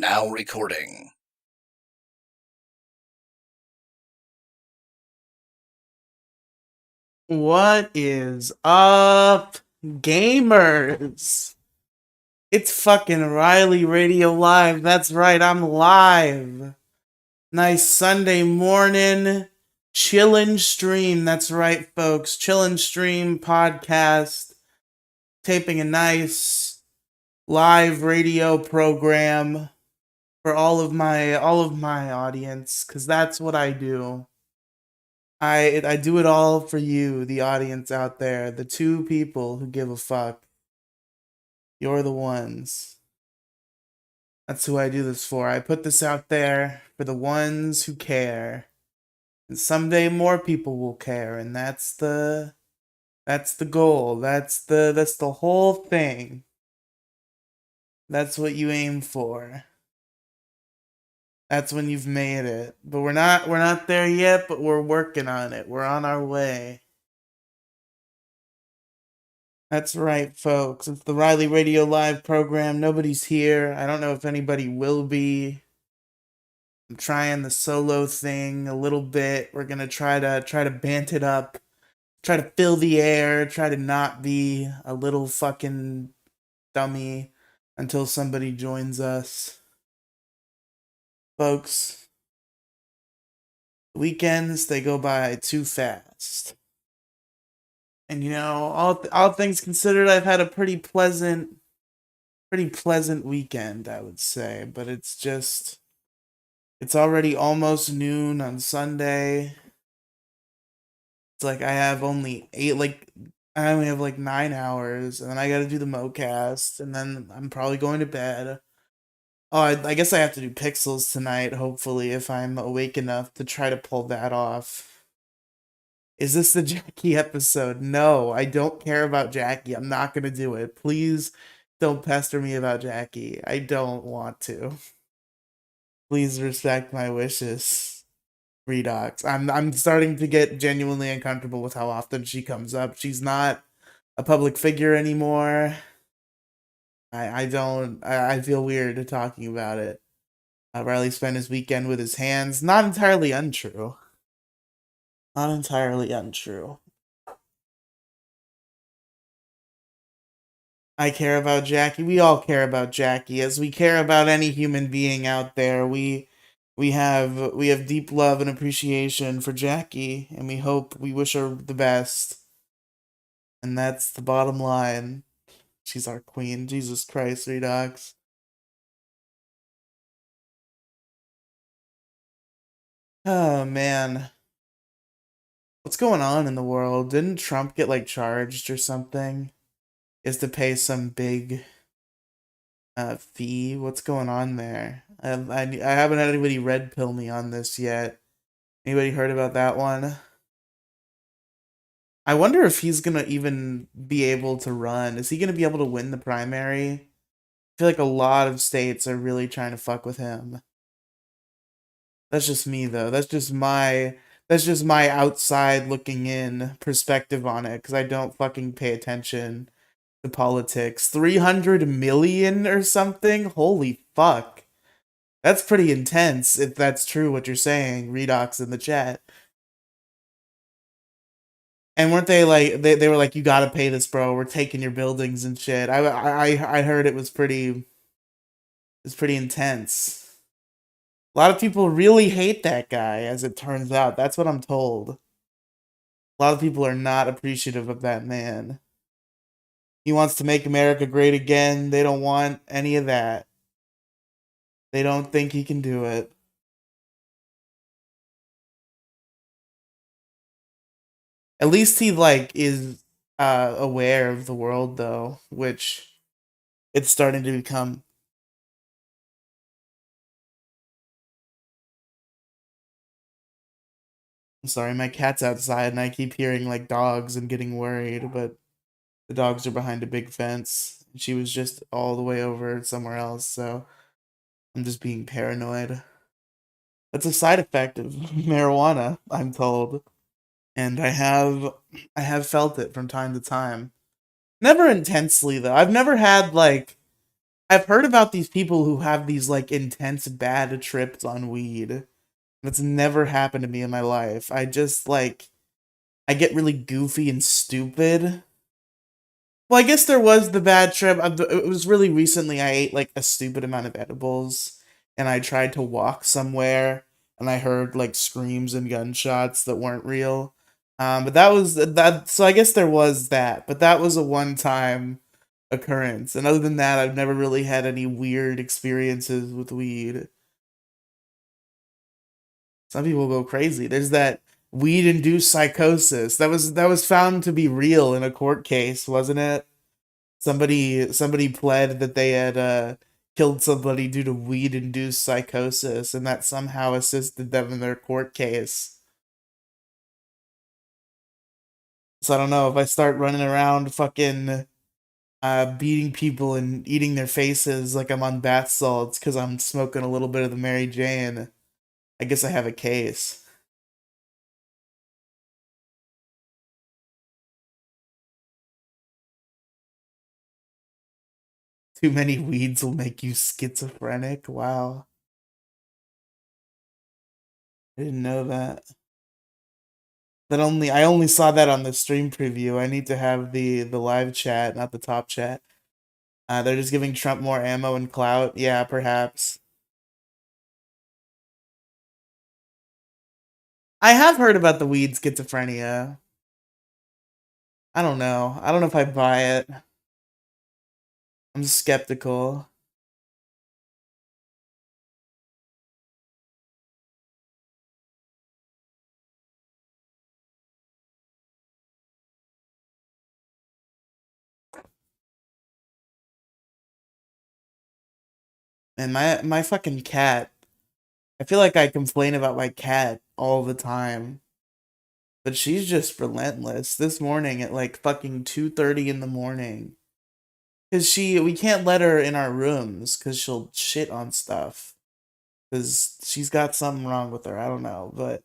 Now recording. What is up, gamers? It's fucking Riely Radio Live. That's right, I'm live. Nice Sunday morning chillin' stream. That's right, folks. Chillin' stream podcast. Taping a nice live radio program for all of my audience, cause that's what I do. I do it all for you, the audience out there, the two people who give a fuck. You're the ones. That's who I do this for. I put this out there for the ones who care. And someday more people will care, and that's the goal. That's the whole thing. That's what you aim for. That's when you've made it. But we're not there yet, but we're working on it. We're on our way. That's right, folks. It's the Riely Radio Live program. Nobody's here. I don't know if anybody will be. I'm trying the solo thing a little bit. We're gonna try to bant it up, try to fill the air, try to not be a little fucking dummy until somebody joins us. Folks, weekends they go by too fast. And all things considered, I've had a pretty pleasant weekend, I would say, but it's already almost noon on Sunday. It's like I only have like 9 hours, and then I gotta do the MoCast, and then I'm probably going to bed. Oh, I guess I have to do Pixels tonight, hopefully, if I'm awake enough to try to pull that off. Is this the Jackie episode? No, I don't care about Jackie. I'm not gonna do it. Please don't pester me about Jackie. I don't want to. Please respect my wishes. Redox. I'm starting to get genuinely uncomfortable with how often she comes up. She's not a public figure anymore. I don't I feel weird talking about it. Riley spent his weekend with his hands. Not entirely untrue. Not entirely untrue. I care about Jackie. We all care about Jackie, as we care about any human being out there. We have deep love and appreciation for Jackie, and we wish her the best. And that's the bottom line. She's our queen. Jesus Christ, Redox. Oh man. What's going on in the world? Didn't Trump get like charged or something? Is to pay some big fee? What's going on there? I haven't had anybody red pill me on this yet. Anybody heard about that one? I wonder if he's gonna even be able to run. Is he gonna be able to win the primary? I feel like a lot of states are really trying to fuck with him. That's just me though. That's just my outside looking in perspective on it, because I don't fucking pay attention to politics. 300 million or something? Holy fuck. That's pretty intense if that's true what you're saying, Redox in the chat. And weren't they like they were like, you gotta pay this, bro. We're taking your buildings and shit. I heard it was pretty intense. A lot of people really hate that guy, as it turns out. That's what I'm told. A lot of people are not appreciative of that man. He wants to make America great again. They don't want any of that. They don't think he can do it. At least he like is aware of the world though, which it's starting to become. I'm sorry, my cat's outside and I keep hearing like dogs and getting worried, but the dogs are behind a big fence. She was just all the way over somewhere else, so I'm just being paranoid. That's a side effect of marijuana, I'm told. And I have felt it from time to time. Never intensely though. I've never had like I've heard about these people who have these like intense bad trips on weed. That's never happened to me in my life. I just like I get really goofy and stupid. Well, I guess there was the bad trip. It was really recently. I ate like a stupid amount of edibles, and I tried to walk somewhere, and I heard like screams and gunshots that weren't real. But that was that. So I guess there was that, but that was a one-time occurrence. And other than that, I've never really had any weird experiences with weed. Some people go crazy. There's that weed-induced psychosis that was found to be real in a court case, wasn't it? Somebody pled that they had killed somebody due to weed induced psychosis, and that somehow assisted them in their court case. So I don't know if I start running around fucking beating people and eating their faces like I'm on bath salts because I'm smoking a little bit of the Mary Jane. I guess I have a case. Too many weeds will make you schizophrenic. Wow, I didn't know that. I only saw that on the stream preview. I need to have the live chat, not the top chat. They're just giving Trump more ammo and clout. Yeah, perhaps. I have heard about the weed schizophrenia. I don't know. I don't know if I buy it. I'm skeptical. And my fucking cat. I feel like I complain about my cat all the time, but she's just relentless. This morning at like fucking 2:30 in the morning, cuz we can't let her in our rooms cuz she'll shit on stuff cuz she's got something wrong with her. I don't know, but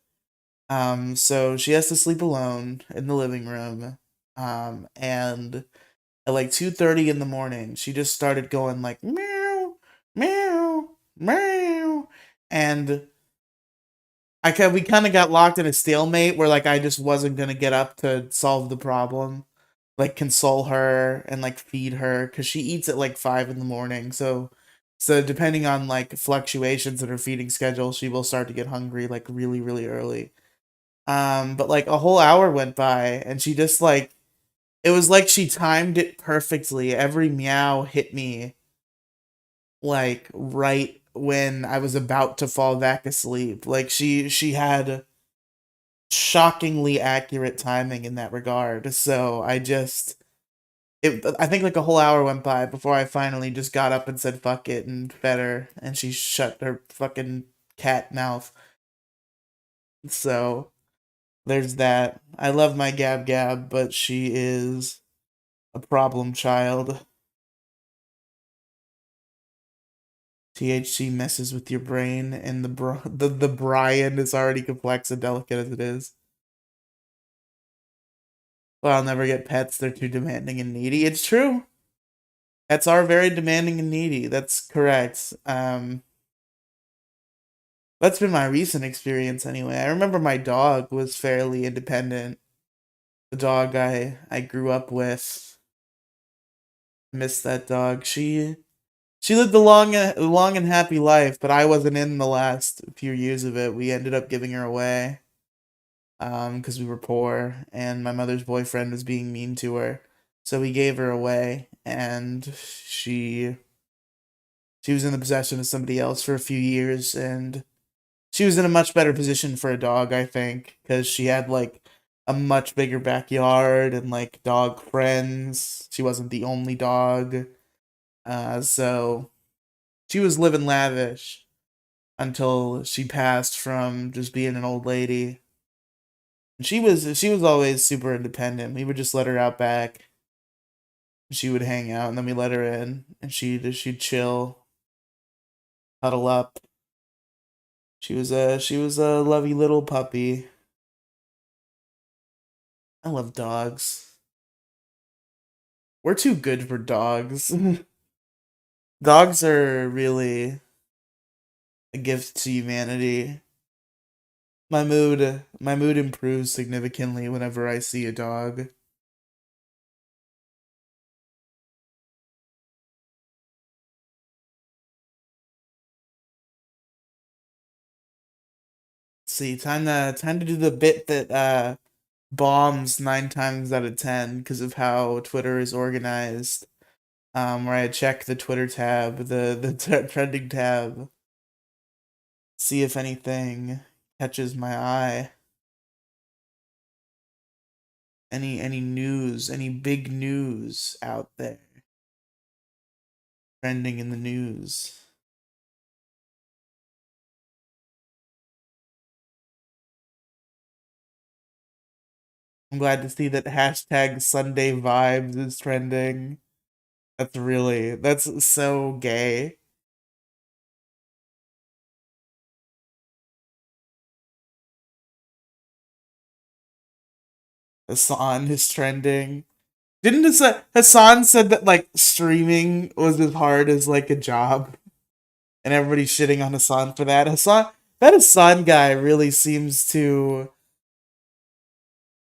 so she has to sleep alone in the living room. And at like 2:30 in the morning, she just started going like meow, meow, meow. And we kind of got locked in a stalemate where like I just wasn't going to get up to solve the problem. Like console her and like feed her cuz she eats at like 5 in the morning. So depending on like fluctuations in her feeding schedule, she will start to get hungry like really really early. But like a whole hour went by and she just like it was like she timed it perfectly. Every meow hit me like right when I was about to fall back asleep. Like she had shockingly accurate timing in that regard. So I think like a whole hour went by before I finally just got up and said fuck it and fed her and she shut her fucking cat mouth. So there's that. I love my Gab Gab, but she is a problem child. THC messes with your brain, and the Brian is already complex and delicate as it is. Well, I'll never get pets. They're too demanding and needy. It's true. Pets are very demanding and needy. That's correct. That's been my recent experience anyway. I remember my dog was fairly independent. The dog I grew up with. Miss that dog. She lived a long and happy life, but I wasn't in the last few years of it. We ended up giving her away, because we were poor, and my mother's boyfriend was being mean to her, so we gave her away, and she was in the possession of somebody else for a few years, and she was in a much better position for a dog, I think, because she had like a much bigger backyard and like dog friends. She wasn't the only dog, so she was living lavish until she passed from just being an old lady. And she was always super independent. We would just let her out back. She would hang out, and then we let her in, and she'd chill, huddle up. She was a lovey little puppy. I love dogs. We're too good for dogs. Dogs are really a gift to humanity. My mood improves significantly whenever I see a dog. See, time to do the bit that bombs 9 times out of 10 because of how Twitter is organized. Where I check the Twitter tab, the trending tab, see if anything catches my eye. Any news, any big news out there trending in the news. I'm glad to see that hashtag Sunday vibes is trending. That's so gay. Hassan is trending. Didn't Hassan said that like streaming was as hard as like a job, and everybody's shitting on Hassan for that. That Hassan guy really seems to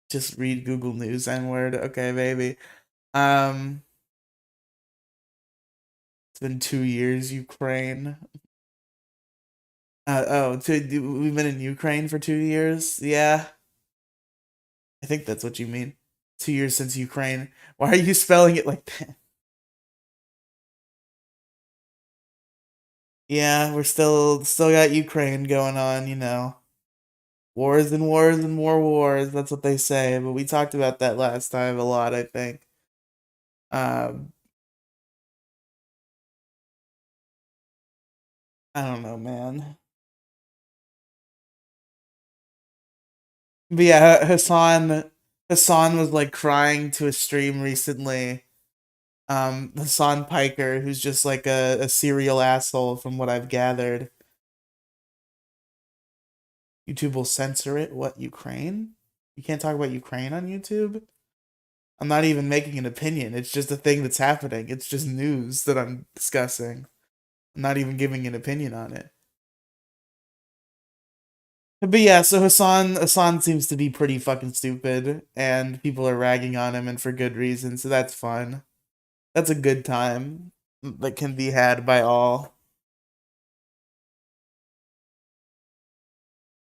just read Google News N word. Okay, baby. Um, it's been 2 years, Ukraine. We've been in Ukraine for 2 years. Yeah, I think that's what you mean. 2 years since Ukraine. Why are you spelling it like that? Yeah, we're still got Ukraine going on. Wars and wars and more wars. That's what they say. But we talked about that last time a lot, I think. Um, I don't know, man. But yeah, Hassan was like crying to a stream recently. Hassan Piker, who's just like a serial asshole from what I've gathered. YouTube will censor it. What, Ukraine? You can't talk about Ukraine on YouTube? I'm not even making an opinion. It's just a thing that's happening. It's just news that I'm discussing. I'm not even giving an opinion on it. But yeah, so Hassan seems to be pretty fucking stupid, and people are ragging on him, and for good reason. So that's fun. That's a good time that can be had by all.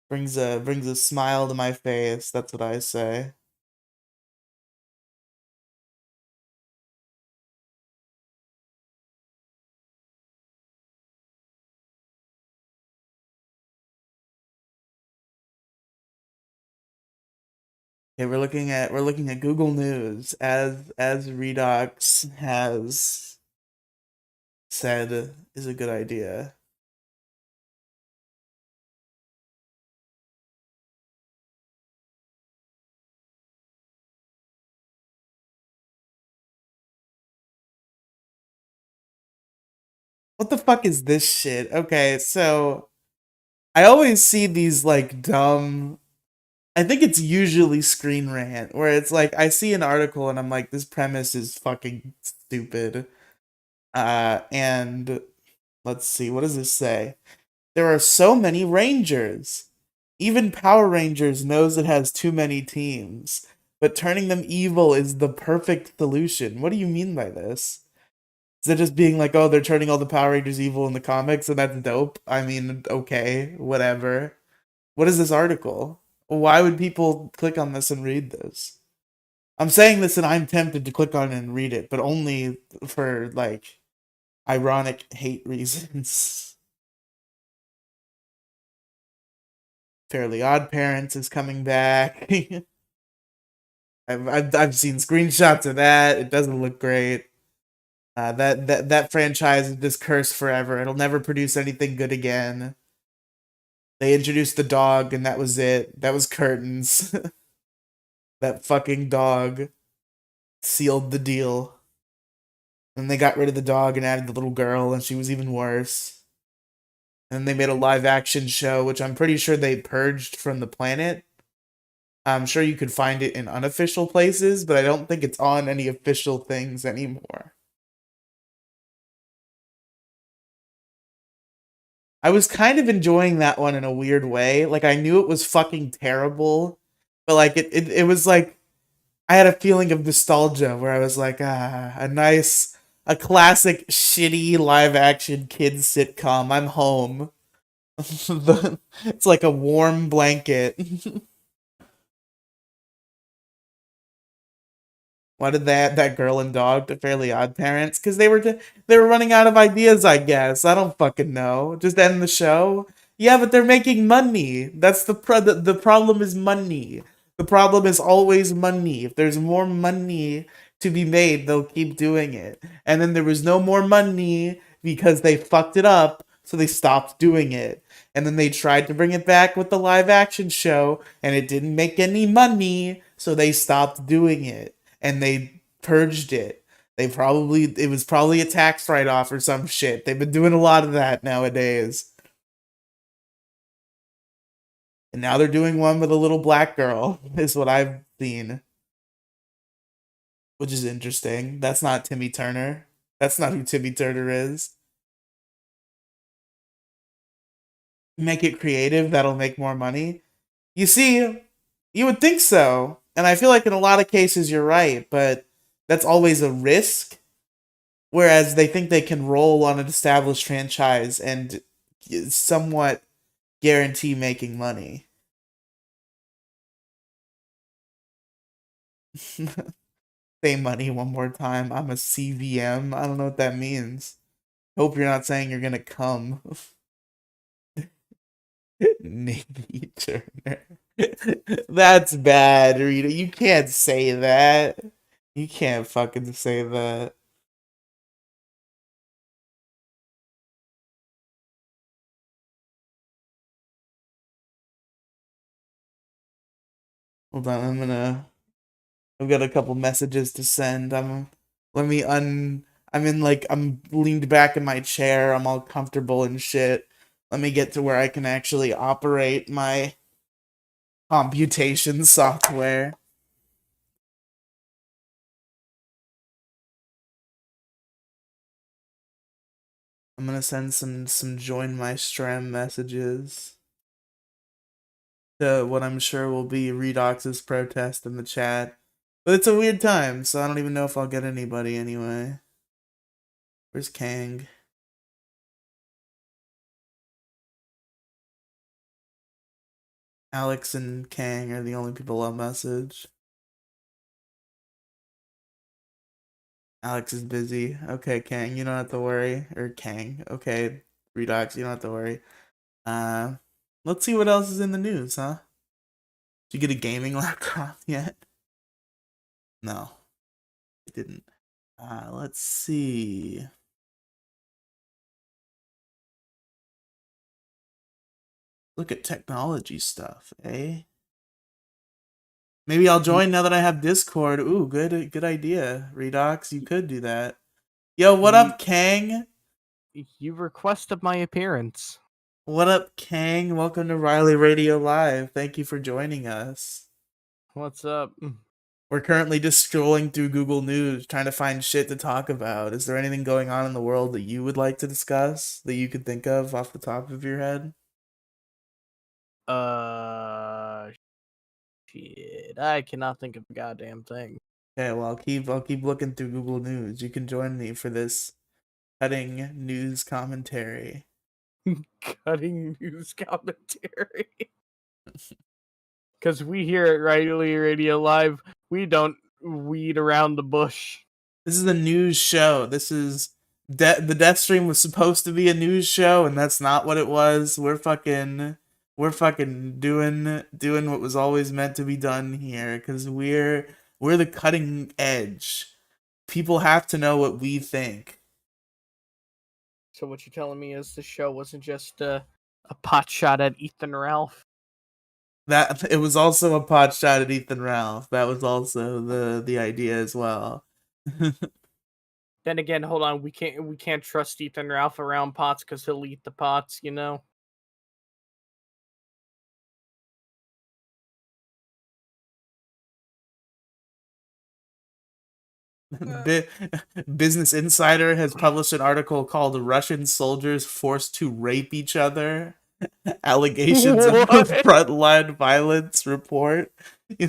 Brings a smile to my face. That's what I say. Okay, we're looking at Google News as Redox has said is a good idea. What the fuck is this shit? Okay, so I always see these like dumb. I think it's usually Screen Rant where it's like I see an article and I'm like, this premise is fucking stupid. And let's see, what does this say? There are so many Rangers. Even Power Rangers knows it has too many teams, but turning them evil is the perfect solution. What do you mean by this? Is it just being like, oh, they're turning all the Power Rangers evil in the comics and that's dope? I mean, okay, whatever. What is this article? Why would people click on this and read this? I'm saying this and I'm tempted to click on it and read it, but only for like ironic hate reasons. Fairly Odd Parents is coming back. I've seen screenshots of that. It doesn't look great. That franchise is just cursed forever. It'll never produce anything good again. They introduced the dog, and that was it. That was curtains. That fucking dog sealed the deal. And they got rid of the dog and added the little girl, and she was even worse. And they made a live action show, which I'm pretty sure they purged from the planet. I'm sure you could find it in unofficial places, but I don't think it's on any official things anymore. I was kind of enjoying that one in a weird way. Like I knew it was fucking terrible, but like it was like I had a feeling of nostalgia where I was like, a classic shitty live action kids sitcom. I'm home. It's like a warm blanket. Why did that girl and dog to Fairly Odd Parents? Because they were running out of ideas, I guess. I don't fucking know. Just end the show. Yeah, but they're making money. That's the problem is money. The problem is always money. If there's more money to be made, they'll keep doing it. And then there was no more money because they fucked it up, so they stopped doing it. And then they tried to bring it back with the live action show, and it didn't make any money, so they stopped doing it and they purged it. It was probably a tax write off or some shit. They've been doing a lot of that nowadays. And now they're doing one with a little black girl, is what I've seen, which is interesting. That's not Timmy Turner. That's not who Timmy Turner is. Make it creative, that'll make more money. You see, you would think so. And I feel like in a lot of cases you're right, but that's always a risk. Whereas they think they can roll on an established franchise and somewhat guarantee making money. Say money one more time. I'm a CVM. I don't know what that means. Hope you're not saying you're gonna come. Navy Turner. That's bad, Rita. You can't say that. You can't fucking say that. Hold on, I've got a couple messages to send. Let me un I'm in like I'm leaned back in my chair. I'm all comfortable and shit. Let me get to where I can actually operate my computation software. I'm gonna send some join my stream messages to what I'm sure will be Redox's protest in the chat. But it's a weird time, so I don't even know if I'll get anybody anyway. Where's Kang? Alex and Kang are the only people I'll message. Alex is busy. Okay, Kang, you don't have to worry. Or Kang. Okay, Redox, you don't have to worry. Uh, let's see what else is in the news, huh? Did you get a gaming laptop yet? No, I didn't. Let's see. Look at technology stuff, eh? Maybe I'll join now that I have Discord. Ooh, good idea. Redox, you could do that. Yo, what up, Kang? You requested my appearance. What up, Kang? Welcome to Riely Radio Live. Thank you for joining us. What's up? We're currently just scrolling through Google News trying to find shit to talk about. Is there anything going on in the world that you would like to discuss that you could think of off the top of your head? Uh, shit. I cannot think of a goddamn thing. Okay, well I'll keep looking through Google News. You can join me for this cutting news commentary. Cutting news commentary. Because we here at Riely Radio Live, we don't weed around the bush. This is a news show. The death stream was supposed to be a news show, and that's not what it was. We're fucking doing what was always meant to be done here, because we're the cutting edge. People have to know what we think. So what you're telling me is the show wasn't just a pot shot at Ethan Ralph? That it was also a pot shot at Ethan Ralph. That was also the idea as well. Then again, hold on, we can't trust Ethan Ralph around pots because he'll eat the pots, you know? Bi- Business Insider has published an article called "Russian Soldiers Forced to Rape Each Other." Allegations of What? frontline violence report. You,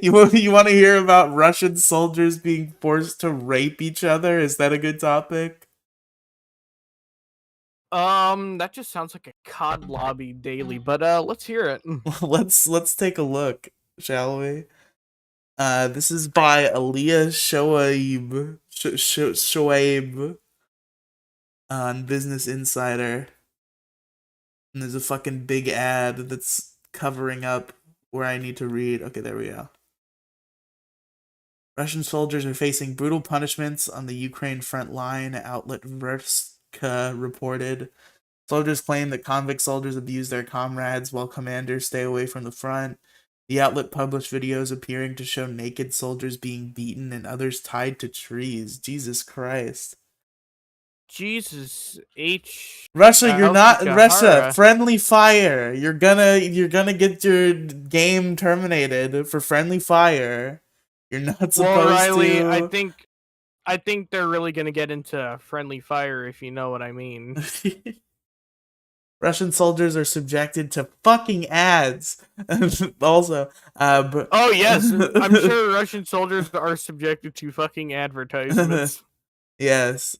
you want to hear about Russian soldiers being forced to rape each other? Is that a good topic? That just sounds like a COD lobby daily, but let's hear it. Let's take a look, shall we? This is by Aliyah Shoaib on Business Insider. And there's a fucking big ad that's covering up where I need to read. Okay, there we go. Russian soldiers are facing brutal punishments on the Ukraine front line, outlet Verska reported. Soldiers claim that convict soldiers abuse their comrades while commanders stay away from the front. The outlet published videos appearing to show naked soldiers being beaten and others tied to trees. Jesus Christ. Jesus H. Russia, you're not Russia. Kahara. Friendly fire. You're gonna get your game terminated for friendly fire. You're not Well, supposed Riely, to. I think they're really gonna get into friendly fire, if you know what I mean. Russian soldiers are subjected to fucking ads. Also, Oh yes, I'm sure Russian soldiers are subjected to fucking advertisements. yes.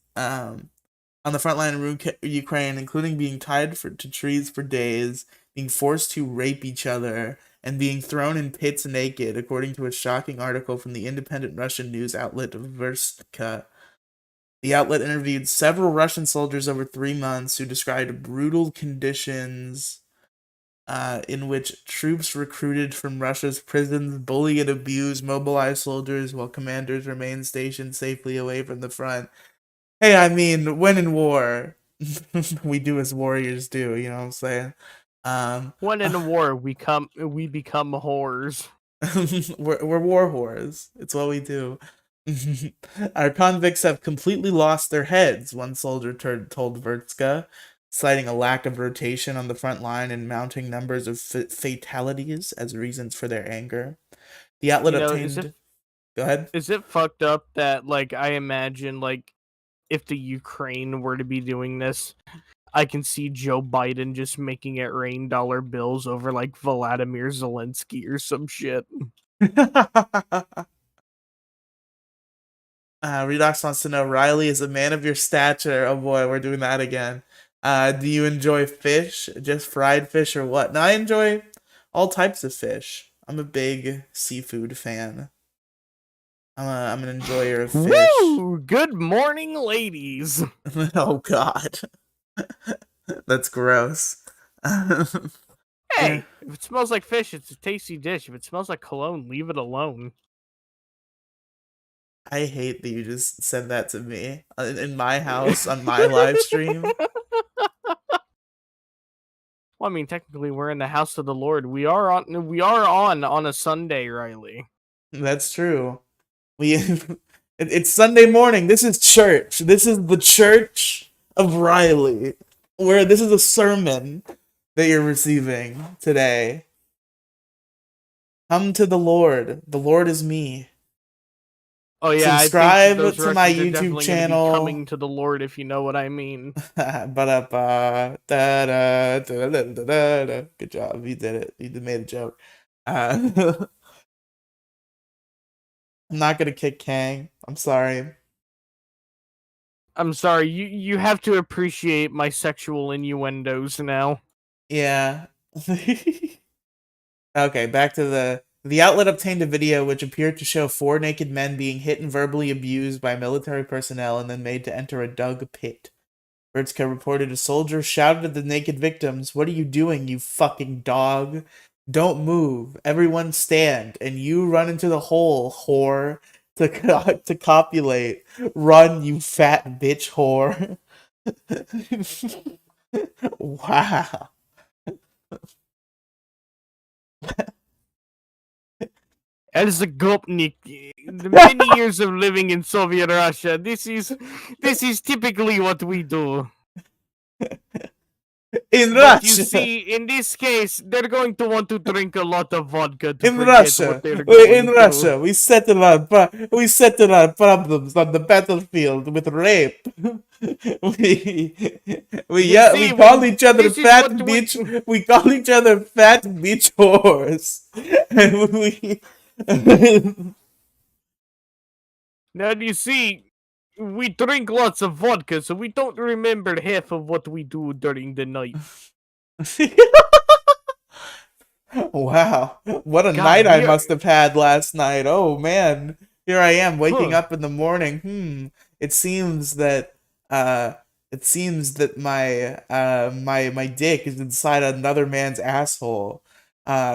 On the front line of Ukraine, including being tied to trees for days, being forced to rape each other, and being thrown in pits naked, according to a shocking article from the independent Russian news outlet Verska. The outlet interviewed several Russian soldiers over 3 months who described brutal conditions in which troops recruited from Russia's prisons bully and abuse mobilized soldiers while commanders remain stationed safely away from the front. Hey, I mean, when in war, we do as warriors do. You know what I'm saying? Um, When in a war, we become whores. we're war whores. It's what we do. Our convicts have completely lost their heads, one soldier told Vertska, citing a lack of rotation on the front line and mounting numbers of fatalities as reasons for their anger. The outlet You know, is it obtained. Go ahead. is it fucked up that like I imagine like if the Ukraine were to be doing this, I can see Joe Biden just making it rain dollar bills over like Vladimir Zelensky or some shit. Redox wants to know, Riely is a man of your stature. Oh boy, we're doing that again. Do you enjoy fish? Just fried fish or what? No, I enjoy all types of fish. I'm a big seafood fan. I'm an enjoyer of fish. Woo! Good morning, ladies. Oh god. That's gross. Yeah. Hey, if it smells like fish, it's a tasty dish. If it smells like cologne, leave it alone. I hate that you just said that to me in my house on my live stream. Well, I mean, technically, we're in the house of the Lord. We are on a Sunday, Riely. That's true. We it's Sunday morning. This is church. This is the church of Riely. Where this is a sermon that you're receiving today. Come to the Lord. The Lord is me. Oh yeah, I think Subscribe those to my Russians are YouTube definitely going to be channel. coming to the Lord, if you know what I mean. Good job. You did it. You made a joke. I'm not gonna kick Kang. I'm sorry. I'm sorry, you have to appreciate my sexual innuendos now. Yeah. Okay, back to the outlet obtained a video which appeared to show four naked men being hit and verbally abused by military personnel and then made to enter a dug pit. Bertska reported a soldier shouted at the naked victims, "What are you doing, you fucking dog? Don't move. Everyone stand. And you run into the hole, whore, to copulate. Run, you fat bitch whore." Wow. As a Gopnik, the many years of living in Soviet Russia, this is typically what we do. In But you Russia. see, in this case, they're going to want to drink a lot of vodka to In forget what Russia, they're in going through. Russia, we settle our problems on the battlefield with rape. we You we see, call when each other this is what fat we bitch. We call each other fat bitch whores. And we now you see, we drink lots of vodka, so we don't remember half of what we do during the night. Wow, what a God, night I we are. must have had last night. Oh man, here I am waking Huh. up in the morning. It seems that uh my dick is inside another man's asshole.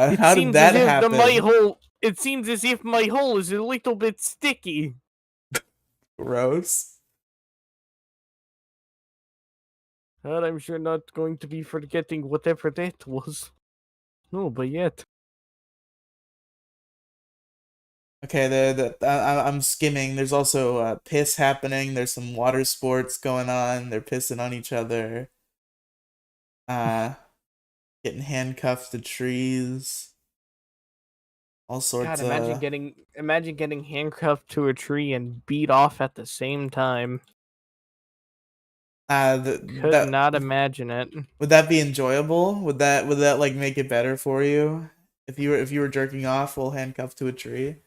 It How did seems as that if the my happen? hole. It seems as if my hole is a little bit sticky. Gross. But I'm sure not going to be forgetting whatever that was. No, but yet. Okay, I'm skimming. There's also piss happening. There's some water sports going on. They're pissing on each other. Uh, Getting handcuffed to trees. All God, sorts of imagine getting handcuffed to a tree and beat off at the same time. Could that not imagine it. would that be enjoyable? Would that like make it better for you if you were jerking off while handcuffed to a tree?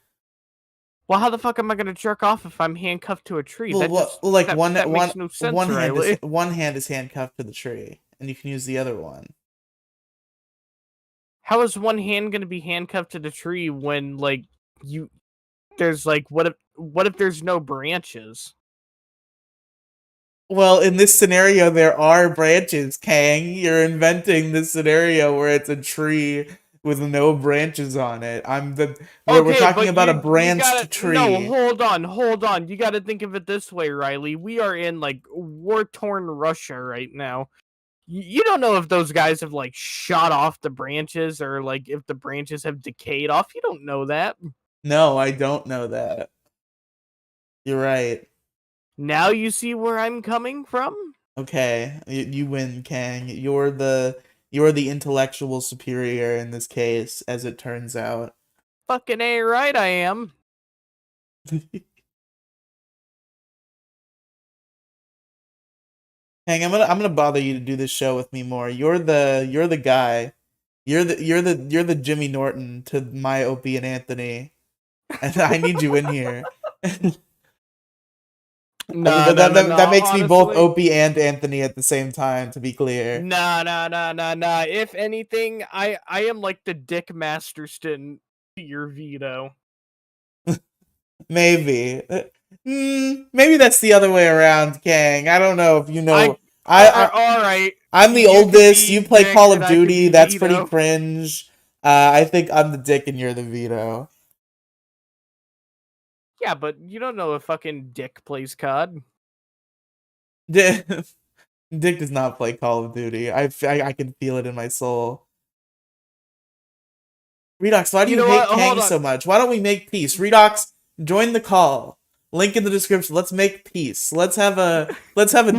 Well, how the fuck am I gonna jerk off if I'm handcuffed to a tree? Well, like That makes no sense, Riley. one hand is handcuffed to the tree, and you can use the other one. How is one hand gonna be handcuffed to the tree when like you there's like what if there's no branches? Well, in this scenario, there are branches, Kang. You're inventing this scenario where it's a tree with no branches on it. We're Okay, talking but about a you gotta branched no, tree. hold on. You gotta think of it this way, Riley. We are in like war torn Russia right now. You don't know if those guys have like shot off the branches or like if the branches have decayed off. You don't know that. No, I don't know that. You're right. Now you see where I'm coming from? Okay, you win, Kang. You're the intellectual superior in this case, as it turns out. Fucking A right I am. Kang, I'm gonna bother you to do this show with me more. You're the guy. You're the Jimmy Norton to my Opie and Anthony, and I need you in here. I mean Nah, nah, nah, that nah. makes me both Honestly, Opie and Anthony at the same time. To be clear, nah, nah, nah, nah, nah. If anything, I am like the Dick Masterston to your veto. maybe. Maybe that's the other way around, Kang. I don't know if you I, know. all right. I'm the You could oldest. be You play Dick Call and of I could Duty. be That's pretty veto. cringe. I think I'm the dick and you're the veto. Yeah, but you don't know if fucking Dick plays COD. Dick does not play Call of Duty. I can feel it in my soul. Redox, why do You you know hate what? Kang Hold on. so much? Why don't we make peace? Redox, join the call. Link in the description. Let's make peace. Let's have a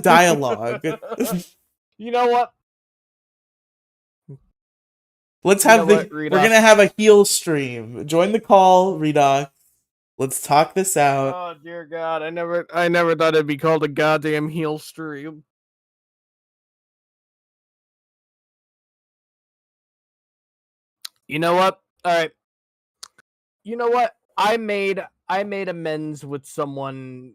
dialogue. You know what? Let's You know have what, we're gonna Redux? have a heal stream. Join the call, Redox. Let's talk this out. Oh dear God, I never thought it'd be called a goddamn heel stream. You know what? All right. You know what? I made amends with someone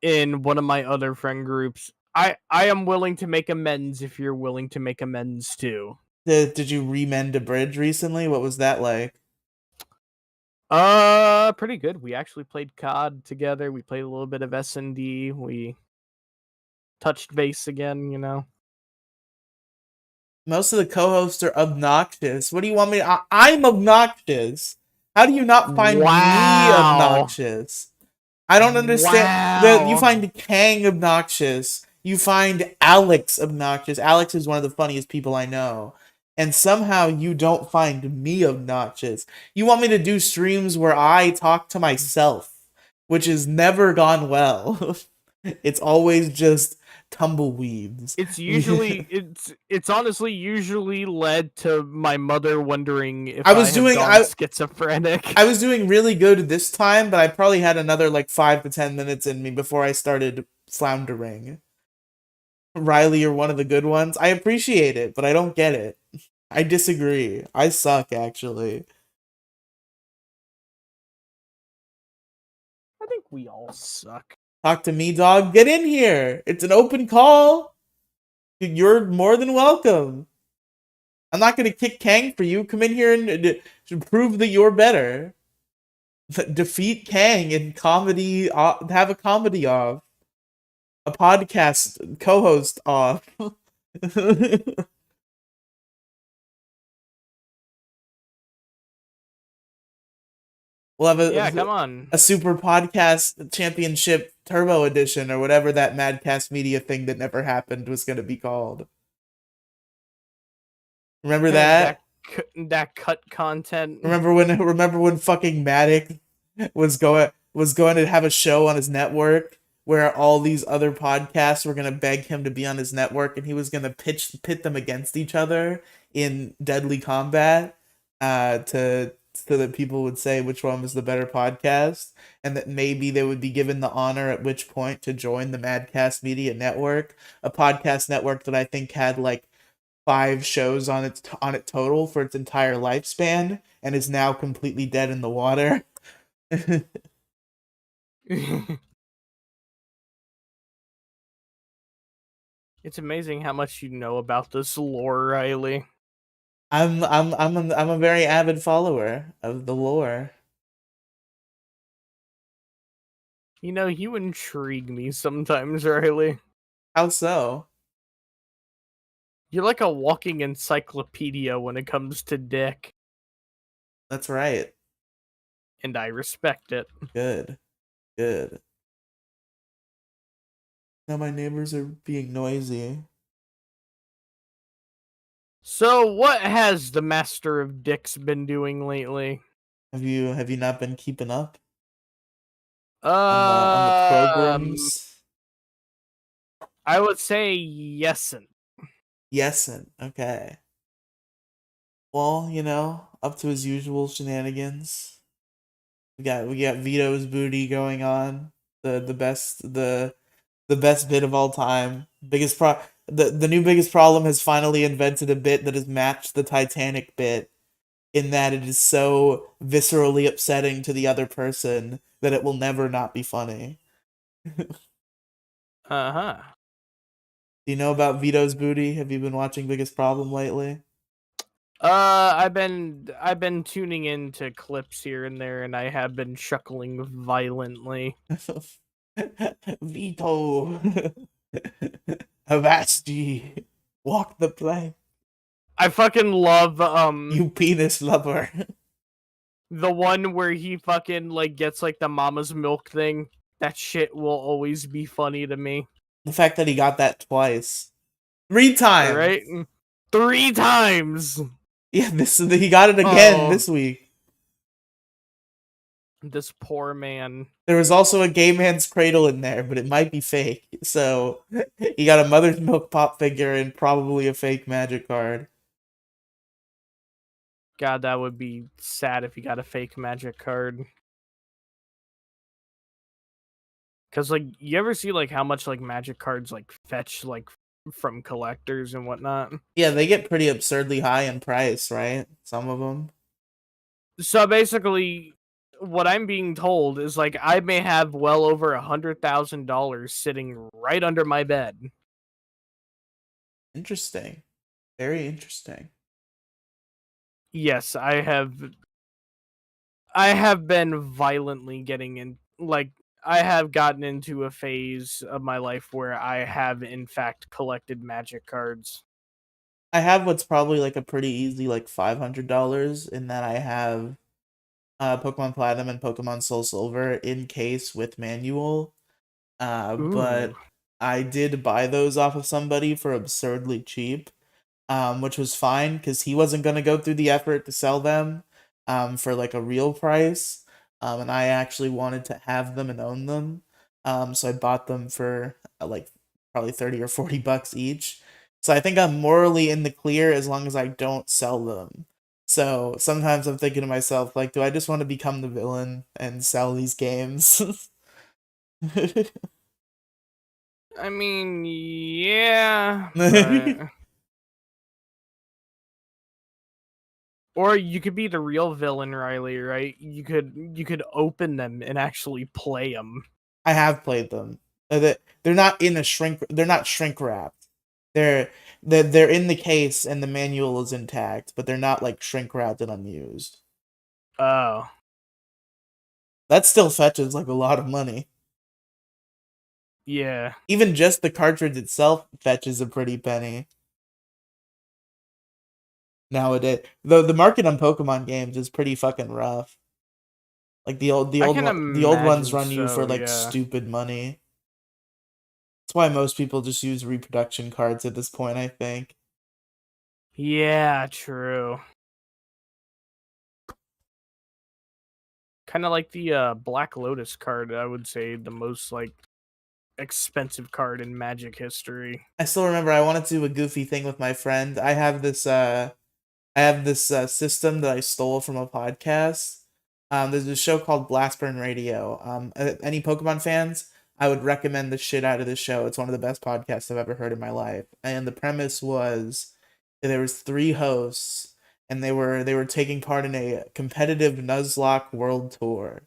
in one of my other friend groups. I am willing to make amends if you're willing to make amends too. Did you remend a bridge recently? What was that like? Pretty good. We actually played COD together. We played a little bit of S&D. We touched base again, you know. Most of the co-hosts are obnoxious. What do you want me to, I'm obnoxious. How do you not find me Wow. obnoxious? I don't understand that you Wow. find Kang obnoxious. You find Alex obnoxious. Alex is one of the funniest people I know. And somehow you don't find me obnoxious. You want me to do streams where I talk to myself, which has never gone well. It's always just tumbleweeds. It's honestly usually led to my mother wondering if I I was have doing gone schizophrenic. I was doing really good this time, but I probably had another like 5 to 10 minutes in me before I started floundering. Riely, you're one of the good ones. I appreciate it, but I don't get it. I disagree. I suck, actually. I think we all suck. Talk to me, dog. Get in here. It's an open call. You're more than welcome. I'm not gonna kick Kang for you. Come in here and prove that you're better. Defeat Kang in comedy. Have a comedy off. A podcast co-host off. We'll have Yeah, come on. a super podcast championship turbo edition or whatever that Madcast Media thing that never happened was going to be called. Remember that? That cut content. Remember when fucking Matic was going to have a show on his network where all these other podcasts were going to beg him to be on his network and he was going to pit them against each other in deadly combat to so that people would say which one was the better podcast and that maybe they would be given the honor at which point to join the Madcast Media Network, a podcast network that I think had like 5 shows on it total for its entire lifespan and is now completely dead in the water. It's amazing how much you know about this lore, Riley. I'm a very avid follower of the lore. You know, you intrigue me sometimes, Riley. How so? You're like a walking encyclopedia when it comes to dick, That's right. and I respect it. Good. Good. Now my neighbors are being noisy. So, what has the Master of Dicks been doing lately? Have you not been keeping up on the Um, programs? I would say yesin. Yesin. Okay. Well, up to his usual shenanigans. We got Vito's booty going on. The best bit of all time. The new biggest problem has finally invented a bit that has matched the Titanic bit in that it is so viscerally upsetting to the other person that it will never not be funny. Uh-huh. Do you know about Vito's booty? Have you been watching Biggest Problem lately? I've been tuning into clips here and there, and I have been chuckling violently. Vito, Avasti, walk the plank, I fucking love you penis lover. the one where he fucking like gets like the mama's milk thing. That shit will always be funny to me. The fact that he got that twice, 3 times. Right? 3 times. Yeah, he got it again Oh, this week. this poor man. There was also a gay man's cradle in there, but it might be fake. So he got a mother's milk pop figure and probably a fake magic card. God, that would be sad if he got a fake magic card. Cause like you ever see like how much like magic cards like fetch like from collectors and whatnot? Yeah, they get pretty absurdly high in price, right? Some of them. So basically, what I'm being told is like I may have well over $100,000 sitting right under my bed. Interesting. Very interesting. Yes, I have. I have been violently getting in. Like I have gotten into a phase of my life where I have in fact collected magic cards. I have what's probably like a pretty easy like $500 in that I have Pokemon Platinum and Pokemon Soul Silver in case with manual. Ooh. But I did buy those off of somebody for absurdly cheap, which was fine because he wasn't gonna go through the effort to sell them, for like a real price. And I actually wanted to have them and own them. So I bought them for like probably 30 or 40 bucks each. So I think I'm morally in the clear as long as I don't sell them. So sometimes I'm thinking to myself, like, do I just want to become the villain and sell these games? I mean, yeah, but or you could be the real villain, Riley, right? You could open them and actually play them. I have played them. They're not in a shrink. They're not shrink wrapped. They're they're in the case and the manual is intact, but they're not like shrink wrapped and unused. Oh, That still fetches like a lot of money. yeah. Even just the cartridge itself fetches a pretty penny nowadays. Though the market on Pokemon games is pretty fucking rough. Like I can the old ones imagine run you for so, like yeah. stupid money. That's why most people just use reproduction cards at this point, I think. Yeah, true. Kind of like the Black Lotus card, I would say the most like expensive card in Magic history. I still remember I wanted to do a goofy thing with my friend. I have this system that I stole from a podcast. There's a show called Blastburn Radio. Any Pokemon fans, I would recommend the shit out of this show. It's one of the best podcasts I've ever heard in my life. And the premise was there was three hosts, and they were taking part in a competitive Nuzlocke World Tour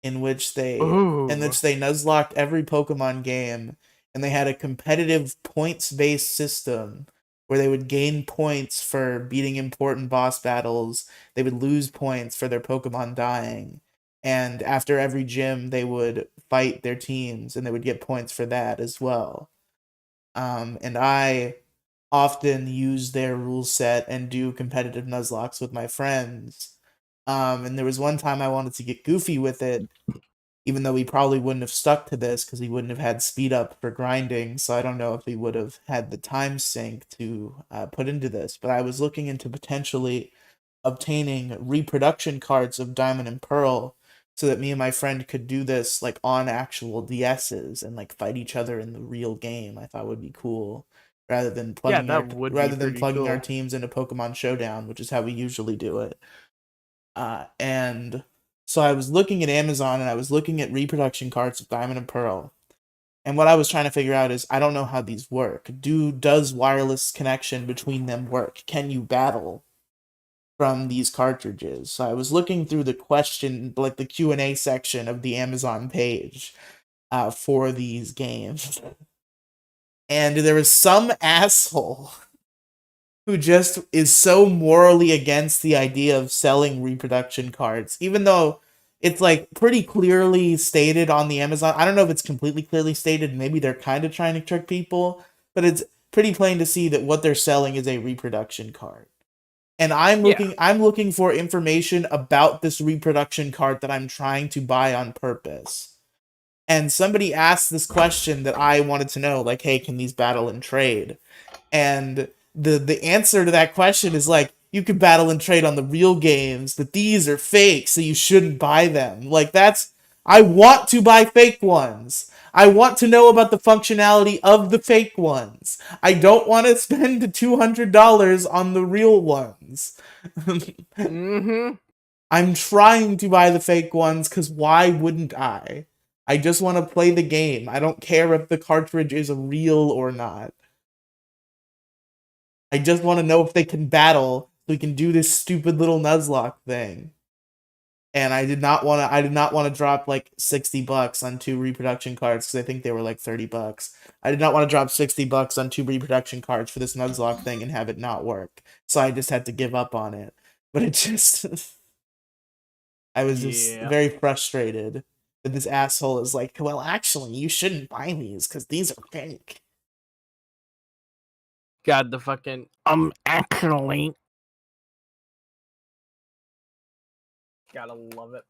in Ooh. which they nuzlocked every Pokemon game, and they had a competitive points based system where they would gain points for beating important boss battles. They would lose points for their Pokemon dying. And after every gym, they would fight their teams, and they would get points for that as well. And I often use their rule set and do competitive Nuzlocks with my friends. And there was one time I wanted to get goofy with it, even though he probably wouldn't have stuck to this because he wouldn't have had speed up for grinding. So I don't know if he would have had the time sink to put into this. But I was looking into potentially obtaining reproduction cards of Diamond and Pearl so that me and my friend could do this like on actual DSs and like fight each other in the real game. I thought would be cool Yeah, that would be rather than pretty plugging our cool. teams into Pokemon Showdown, which is how we usually do it. And so I was looking at Amazon and I was looking at reproduction cards of Diamond and Pearl. And what I was trying to figure out is I don't know how these work. Does wireless connection between them work? Can you battle from these cartridges? So I was looking through the question, like the Q&A section of the Amazon page for these games. And there was some asshole who just is so morally against the idea of selling reproduction cards, even though it's like pretty clearly stated on the Amazon. I don't know if it's completely clearly stated. Maybe they're kind of trying to trick people, but it's pretty plain to see that what they're selling is a reproduction card. And Yeah. I'm looking for information about this reproduction card that I'm trying to buy on purpose. And somebody asked this question that I wanted to know, like, hey, can these battle and trade? And the answer to that question is like you can battle and trade on the real games, but these are fake, so you shouldn't buy them. Like that's I want to buy fake ones. I want to know about the functionality of the fake ones. I don't want to spend $200 on the real ones. Mm-hmm. I'm trying to buy the fake ones because why wouldn't I? I just want to play the game. I don't care if the cartridge is real or not. I just want to know if they can battle so we can do this stupid little Nuzlocke thing. And I did not want to drop like 60 bucks on two reproduction cards because I think they were like 30 bucks. I did not want to drop 60 bucks on two reproduction cards for this Nuzlocke thing and have it not work. So I just had to give up on it. But it just I was just Yeah. very frustrated that this asshole is like, well, actually, you shouldn't buy these because these are fake. God, the fucking actually gotta love it.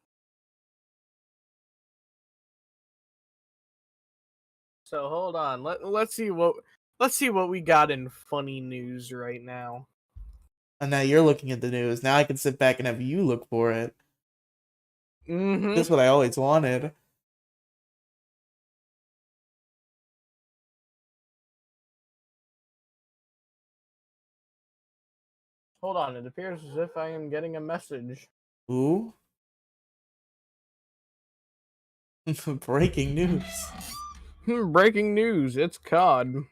So hold on. Let's see what we got in funny news right now. And now you're looking at the news. Now I can sit back and have you look for it. Mm-hmm. That's what I always wanted. Hold on, it appears as if I am getting a message. Ooh. Breaking news. Breaking news, it's COD.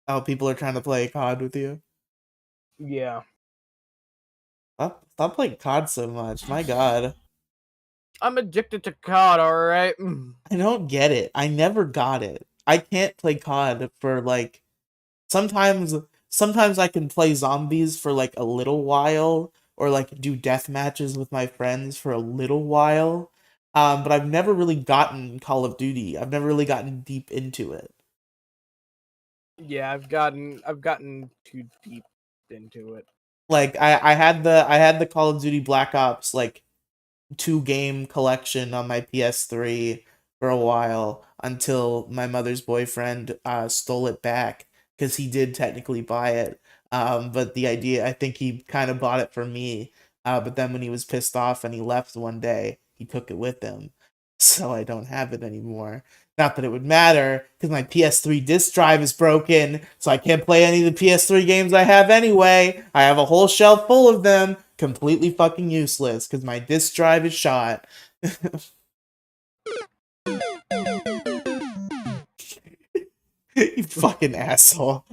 Oh, people are trying to play COD with you. Yeah. Stop playing COD so much. My God. I'm addicted to COD, alright? I don't get it. I never got it. I can't play COD for like sometimes I can play zombies for like a little while or like do death matches with my friends for a little while. But I've never really gotten Call of Duty. I've never really gotten deep into it. Yeah, I've gotten too deep into it. Like I had the Call of Duty Black Ops like 2 game collection on my PS3 for a while until my mother's boyfriend stole it back because he did technically buy it. But the idea, I think he kind of bought it for me. But then when he was pissed off and he left one day, he took it with him. So I don't have it anymore. Not that it would matter, because my PS3 disc drive is broken, so I can't play any of the PS3 games I have anyway. I have a whole shelf full of them, completely fucking useless, because my disc drive is shot. You fucking asshole.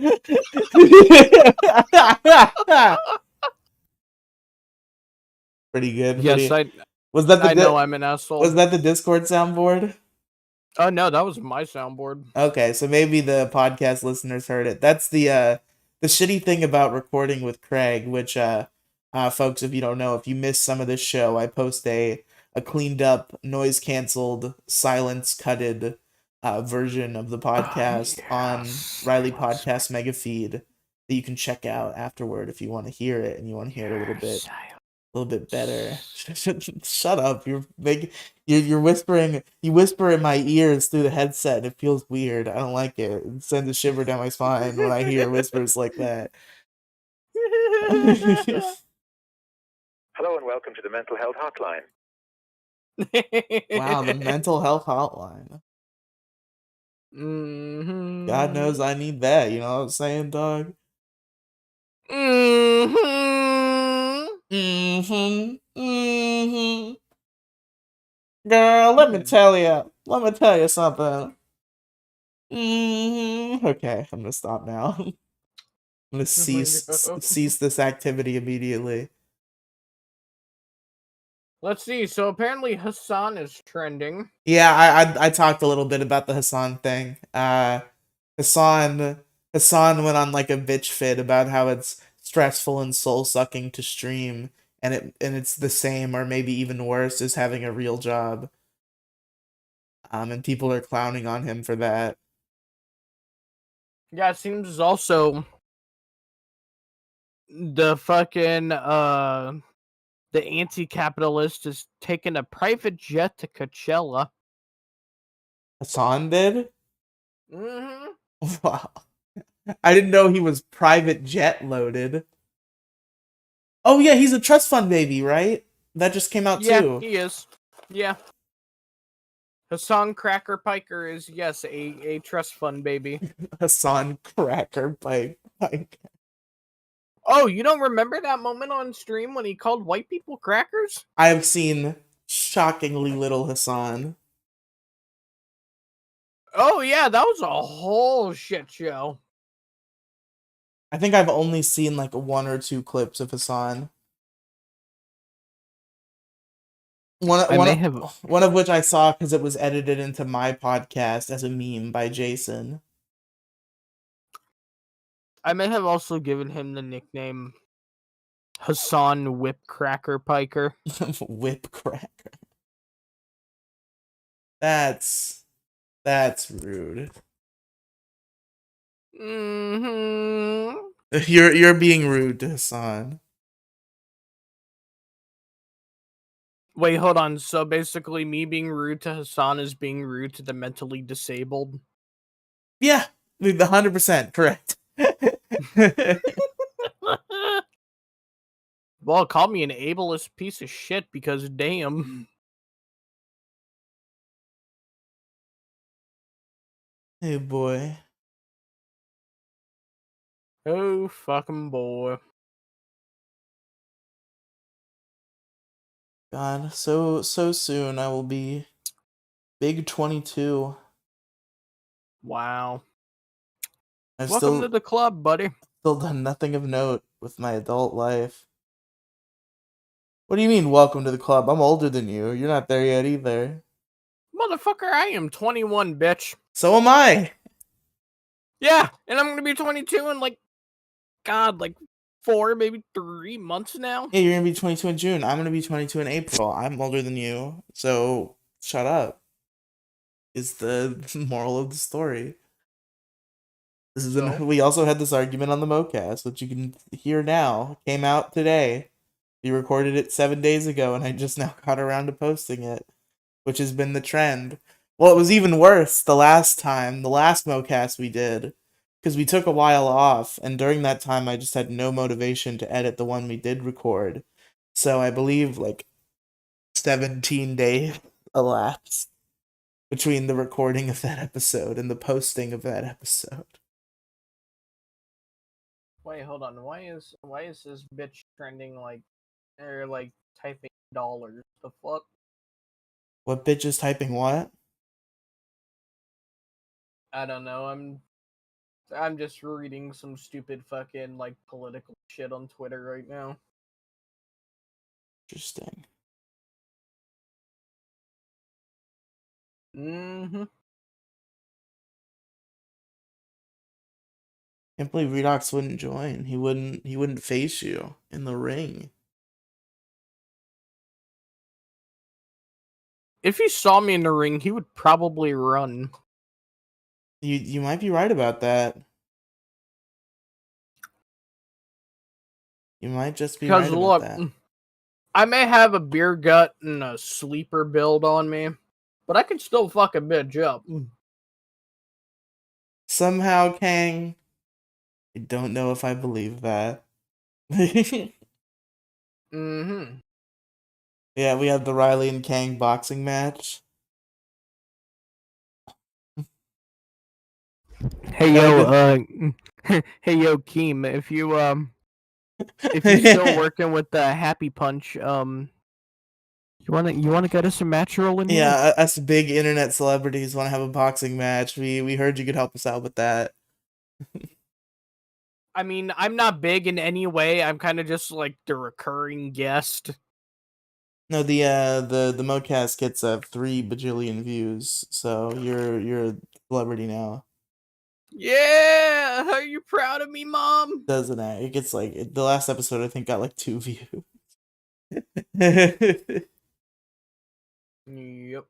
Pretty good. Yes, Pretty. I Was that the I know I'm an was asshole. that the Discord soundboard? Oh no, that was my soundboard. Okay, so maybe the podcast listeners heard it. That's the shitty thing about recording with Craig, which folks, if you don't know, if you missed some of this show, I post a cleaned up, noise canceled, silence cutted version of the Oh podcast on yes. Riely Podcast Mega Feed that you can check out afterward if you want to hear it and you want to hear it Yes. a little bit better. Shut up. You're whispering. You whisper in my ears through the headset, and it feels weird. I don't like it. It sends a shiver down my spine when I hear whispers like that. Hello and welcome to the Mental Health Hotline. Wow, the mental health hotline. God knows Mm-hmm. I need that. You know what I'm saying, dog? Mm-hmm. Mm-hmm. Mm-hmm. Girl, let me tell you. Let me tell you something. Okay, I'm gonna stop now. I'm gonna Oh my God. cease this activity immediately. Let's see. So apparently Hassan is trending. Yeah, I talked a little bit about the Hassan thing. Hassan Hassan went on like a bitch fit about how it's stressful and soul sucking to stream, and it's the same or maybe even worse as having a real job. And people are clowning on him for that. Yeah, it seems also the fucking the anti-capitalist is taking a private jet to Coachella. Hassan did? Mm-hmm. Wow. I didn't know he was private jet loaded. Oh yeah, he's a trust fund baby, right? That just came out Yeah, too. he is. Yeah. Hassan Cracker Piker is, yes, a trust fund baby. Hassan Cracker Pike. Oh, you don't remember that moment on stream when he called white people crackers? I have seen shockingly little Hassan. Oh yeah, that was a whole shit show. I think I've only seen like 1 or 2 clips of Hassan. One I one may have one of which I saw because it was edited into my podcast as a meme by Jason. also given him the nickname Hassan Whip Cracker Piker. Whip cracker. That's rude. Mm-hmm. You're being rude to Hassan. Wait, hold on. So basically, me being rude to Hassan is being rude to the mentally disabled. Yeah, 100% correct. Well, call me an ableist piece of shit because damn. Hey boy. Oh fucking boy. God, so soon I will be big 22. Wow. I've Welcome to the club, buddy. still done nothing of note with my adult life. What do you mean, welcome to the club? I'm older than you. You're not there yet either. Motherfucker, I am 21, bitch. So am I. Yeah, and I'm gonna be 22 in like, God, like 4, maybe 3 months now. Yeah, you're gonna be 22 in June. I'm gonna be 22 in April. I'm older than you, so shut up. Is the moral of the story. So, We also had this argument on the MoCast, which you can hear now. Came out today. We recorded it 7 days ago, and I just now got around to posting it, which has been the trend. Well, it was even worse the last MoCast we did, because we took a while off, and during that time I just had no motivation to edit the one we did record. So I believe like 17 days elapsed between the recording of that episode and the posting of that episode. wait, hold on. Why is this bitch trending like, or like typing dollars? The fuck? What bitch is typing what? I don't know. I'm just reading some stupid fucking like political shit on Twitter right now. Interesting. Mm-hmm. Can't believe Redox wouldn't join. He wouldn't face you in the ring. If he saw me in the ring, he would probably run. You might be right about that. You might just be Because right about look, that. I may have a beer gut and a sleeper build on me, but I can still fuck a bitch up. Somehow, Kang, I don't know if I believe that. Mm-hmm. Yeah, we had the Riely and Kang boxing match. Hey That yo, would've hey yo, Keem, if you're still been working with the Happy Punch, you wanna get us a match rolling here? Yeah, us big internet celebrities want to have a boxing match. We heard you could help us out with that. I mean, I'm not big in any way. I'm kind of just like the recurring guest. No, the MoCast gets 3 bajillion views, so you're a celebrity now. Yeah, are you proud of me, Mom? Doesn't it? It gets like the last episode I think got like 2 views. The Yep.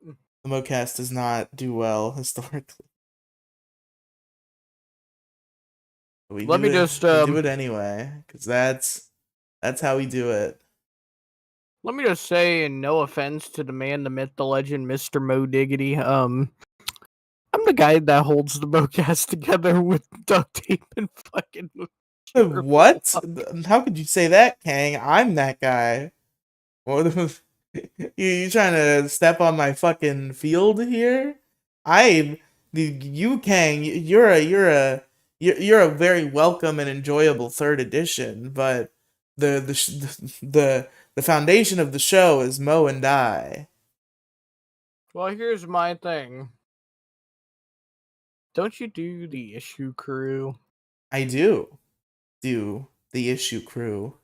MoCast does not do well historically. We Let do me it. just We do it anyway, cause that's how we do it. let me just say, and no offense to the man, the myth, the legend, Mr. Mo Diggity. I'm the guy that holds the MoCast together with duct tape and fucking. What? How could you say that, Kang? I'm that guy. What? You trying to step on my fucking field here? You Kang. You're a very welcome and enjoyable third edition, but the foundation of the show is Mo and I. Well, here's my thing. Don't you do the issue crew? I do the issue crew.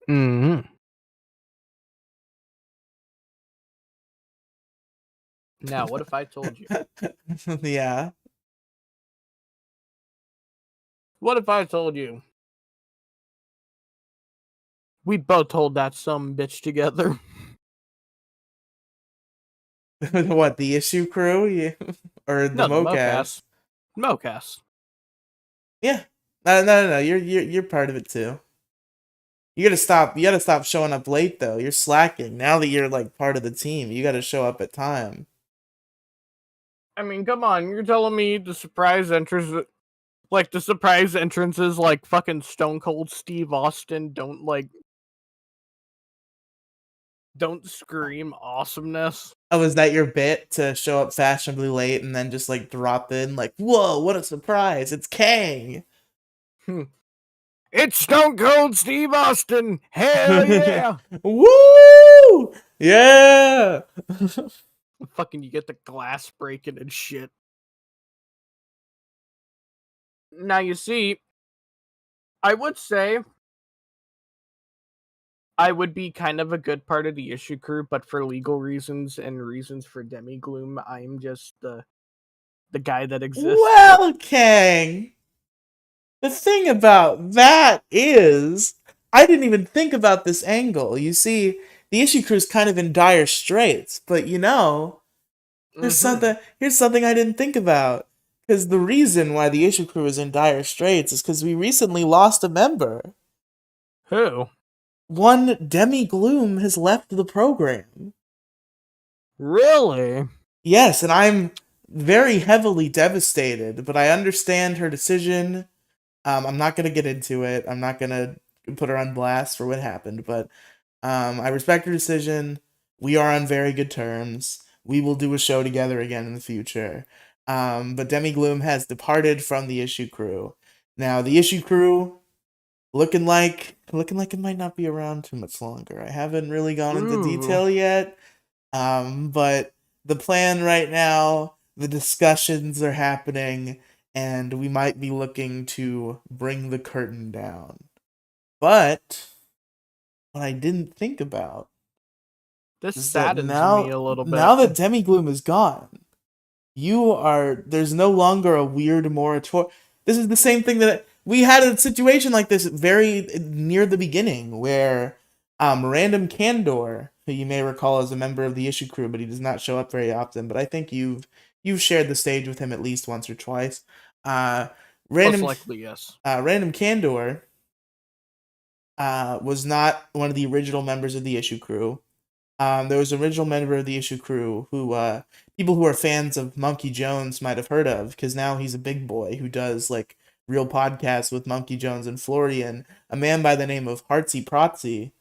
Mm-hmm. Now, what if I told you? Yeah. What if I told you? We both hold that some bitch together. What, the issue crew? Yeah. Or the No, the MoCast? MoCast. MoCast. Yeah. No. You're part of it too. You gotta stop. You gotta stop showing up late though. You're slacking. Now that you're like part of the team, you gotta show up at time. I mean, come on, you're telling me the surprise entrance, like the surprise entrances, like fucking Stone Cold Steve Austin, don't scream awesomeness. Oh, is that your bit to show up fashionably late and then just like drop in like, whoa, what a surprise! It's Kang. It's Stone Cold Steve Austin. Hell yeah! Woo! Yeah! Fucking, you get the glass breaking and shit. Now you see, I would say I would be kind of a good part of the issue crew, but for legal reasons and reasons for Demi Gloom, I'm just the guy that exists. Well, Kang, the thing about that is, I didn't even think about this angle. You see, the issue crew is kind of in dire straits, but here's something I didn't think about. Because the reason why the issue crew is in dire straits is because we recently lost a member. Who? One Demi Gloom has left the program. Really? Yes, and I'm very heavily devastated, but I understand her decision. I'm not gonna get into it. I'm not gonna put her on blast for what happened, but I respect her decision. We are on very good terms. We will do a show together again in the future. But Demi Gloom has departed from the issue crew. Now the issue crew looking like it might not be around too much longer. I haven't really gone into Ooh. detail yet. But the plan right now, the discussions are happening, and we might be looking to bring the curtain down. But what I didn't think about This is that saddens me a little bit. now that Demigloom is gone, there's no longer a weird moratorium. This is the same thing that we had a situation like this very near the beginning where Random Candor, who you may recall as a member of the issue crew, but he does not show up very often, but I think you've shared the stage with him at least once or twice. Uh Most Random likely, yes. Random Candor was not one of the original members of the issue crew. There was an original member of the issue crew who people who are fans of Monkey Jones might have heard of, because now he's a big boy who does like real podcasts with Monkey Jones and Florian. A man by the name of Hartsy Protsy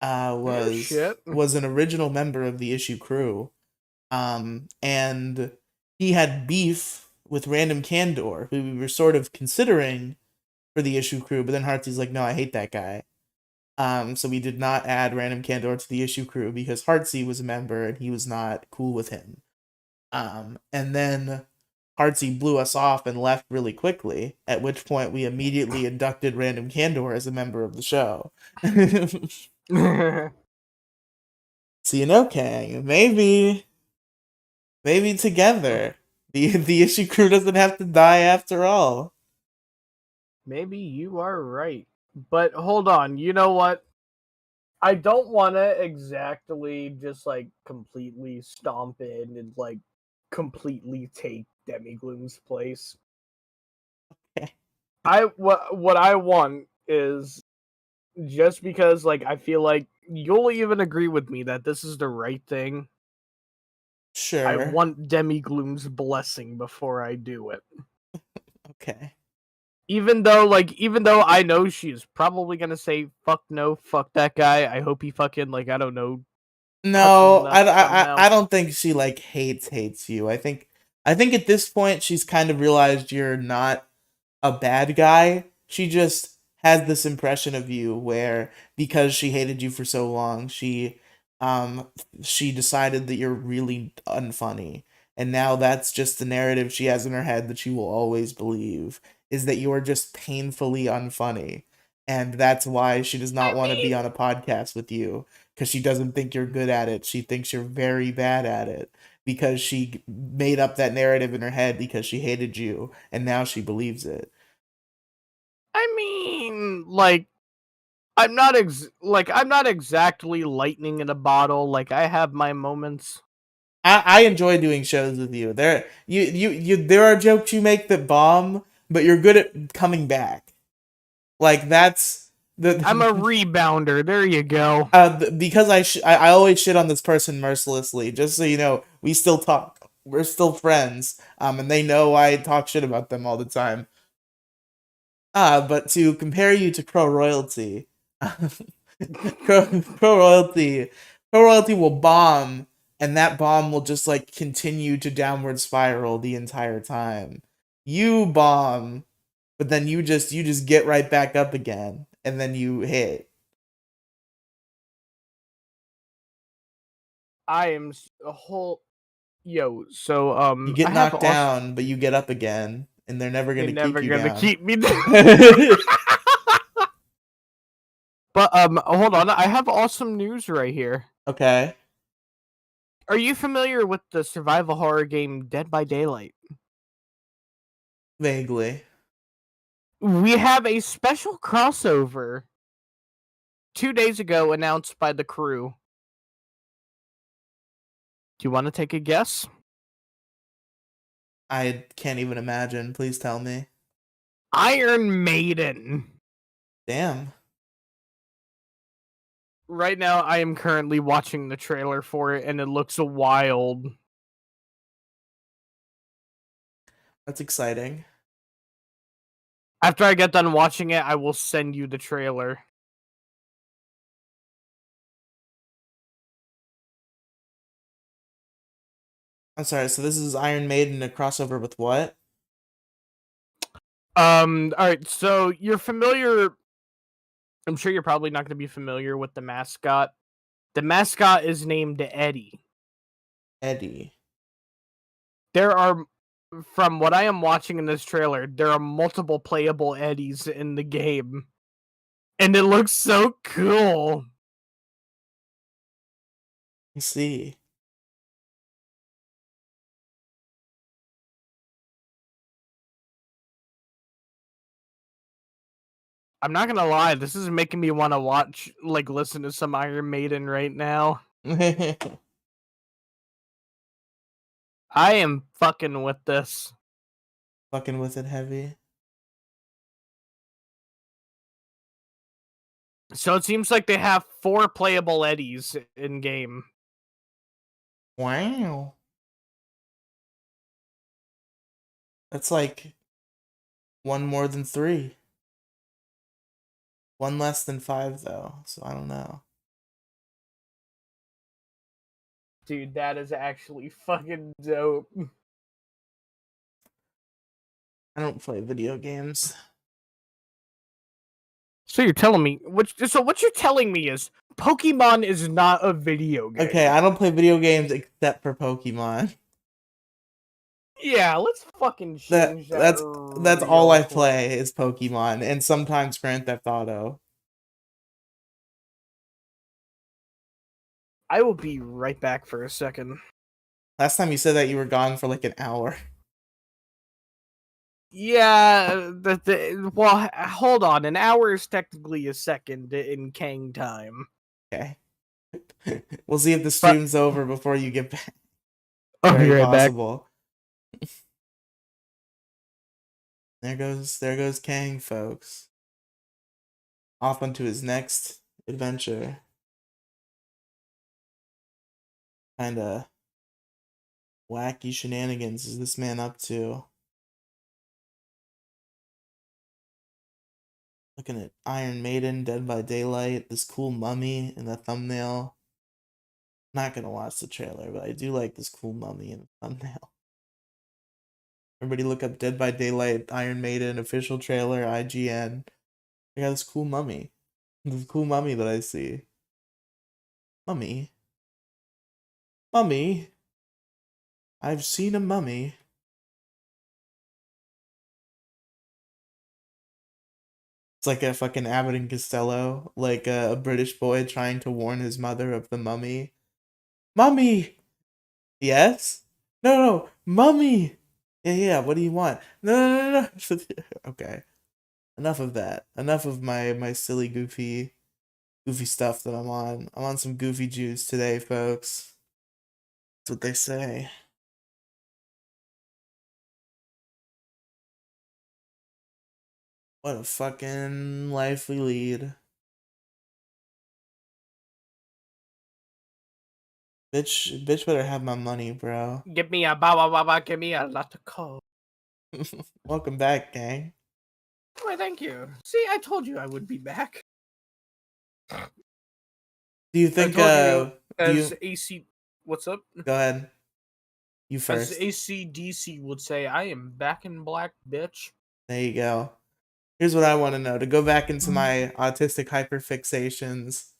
Oh, shit. was an original member of the issue crew, and he had beef with Random Candor, who we were sort of considering for the issue crew, but then Hartsy's like, no, I hate that guy. So we did not add Random Candor to the issue crew because Heartsy was a member and he was not cool with him. And then Heartsy blew us off and left really quickly, at which point we immediately inducted Random Candor as a member of the show. So Kang, maybe together. The issue crew doesn't have to die after all. Maybe you are right. But hold on, you know what? I don't want to exactly just like completely stomp in and like completely take Demigloom's place. Okay. What I want is, just because like I feel like you'll even agree with me that this is the right thing. I Sure. want Demigloom's blessing before I do it. Okay. Even though I know she's probably gonna say fuck no, fuck that guy. I hope he fucking, like, I don't know, cuts his No, nuts somehow. I don't think she like hates you. I think at this point she's kind of realized you're not a bad guy. She just has this impression of you where, because she hated you for so long, um she decided that you're really unfunny. And now that's just the narrative she has in her head that she will always believe, is that you are just painfully unfunny. And that's why she does not I want to be mean, on a podcast with you, because she doesn't think you're good at it. She thinks you're very bad at it because she made up that narrative in her head because she hated you, and now she believes it. like, I'm not exactly lightning in a bottle. Like, I have my moments. I enjoy doing shows with you. There are jokes you make that bomb, but you're good at coming back. Like that's I'm a the rebounder. There you go. because I always shit on this person mercilessly. Just so you know, we still talk. We're still friends. And they know I talk shit about them all the time. But to compare you to Crow Royalty, Crow Royalty, Crow Royalty will bomb, and that bomb will just like continue to downward spiral the entire time. You bomb, but then you just get right back up again, and then you hit. I am a whole So You I get have knocked also. down, but you get up again, and they're never They're gonna keep never you gonna down. keep me down. But hold on. I have awesome news right here. Okay. Are you familiar with the survival horror game Dead by Daylight? Vaguely. We have a special crossover 2 days ago announced by the crew. Do you want to take a guess? I can't even imagine. Please tell me. Iron Maiden. Damn. Right now, I am currently watching the trailer for it, and it looks wild. That's exciting. After I get done watching it, I will send you the trailer. I'm sorry, so this is Iron Maiden, a crossover with what? Alright, so you're familiar. I'm sure you're probably not going to be familiar with the mascot. The mascot is named Eddie. Eddie. There are, from what I am watching in this trailer, there are multiple playable Eddies in the game. And it looks so cool. I see. I'm not gonna lie, this is making me want to listen to some Iron Maiden right now. I am fucking with this. Fucking with it heavy. So it seems like they have 4 playable Eddies in game. Wow. That's like one more than 3. One less than 5, though, so I don't know. Dude, that is actually fucking dope. I don't play video games. So you're telling me what you're telling me is Pokemon is not a video game. Okay, I don't play video games except for Pokemon. Yeah, let's fucking change That's that all I real quick. play is Pokemon, and sometimes Grand Theft Auto. I will be right back for a second. Last time you said that you were gone for like an hour. Yeah, well, hold on. An hour is technically a second in Kang time. Okay. We'll see if the stream's over before you get back. I'll be Very right back. possible. There goes Kang, folks. Off onto his next adventure. Kinda wacky shenanigans is this man up to? Looking at Iron Maiden, Dead by Daylight, this cool mummy in the thumbnail. Not gonna watch the trailer, but I do like this cool mummy in the thumbnail. Everybody look up Dead by Daylight, Iron Maiden, official trailer, IGN. I got this cool mummy. This cool mummy that I see. Mummy? Mummy? I've seen a mummy. It's like a fucking Abbott and Costello, like a British boy trying to warn his mother of the mummy. Mummy! Yes? No, mummy! Yeah, what do you want? No. Okay. Enough of that. Enough of my silly, goofy stuff that I'm on. I'm on some goofy juice today, folks. That's what they say. What a fucking life we lead. Bitch better have my money, bro. Give me a ba, give me a lot of coke. Welcome back, gang. Why, thank you. See, I told you I would be back. Do you think I told you, do you as AC, what's up? go ahead. You As first. ACDC would say, I am back in black, bitch. There you go. Here's what I want to know. To go back into my autistic hyperfixations,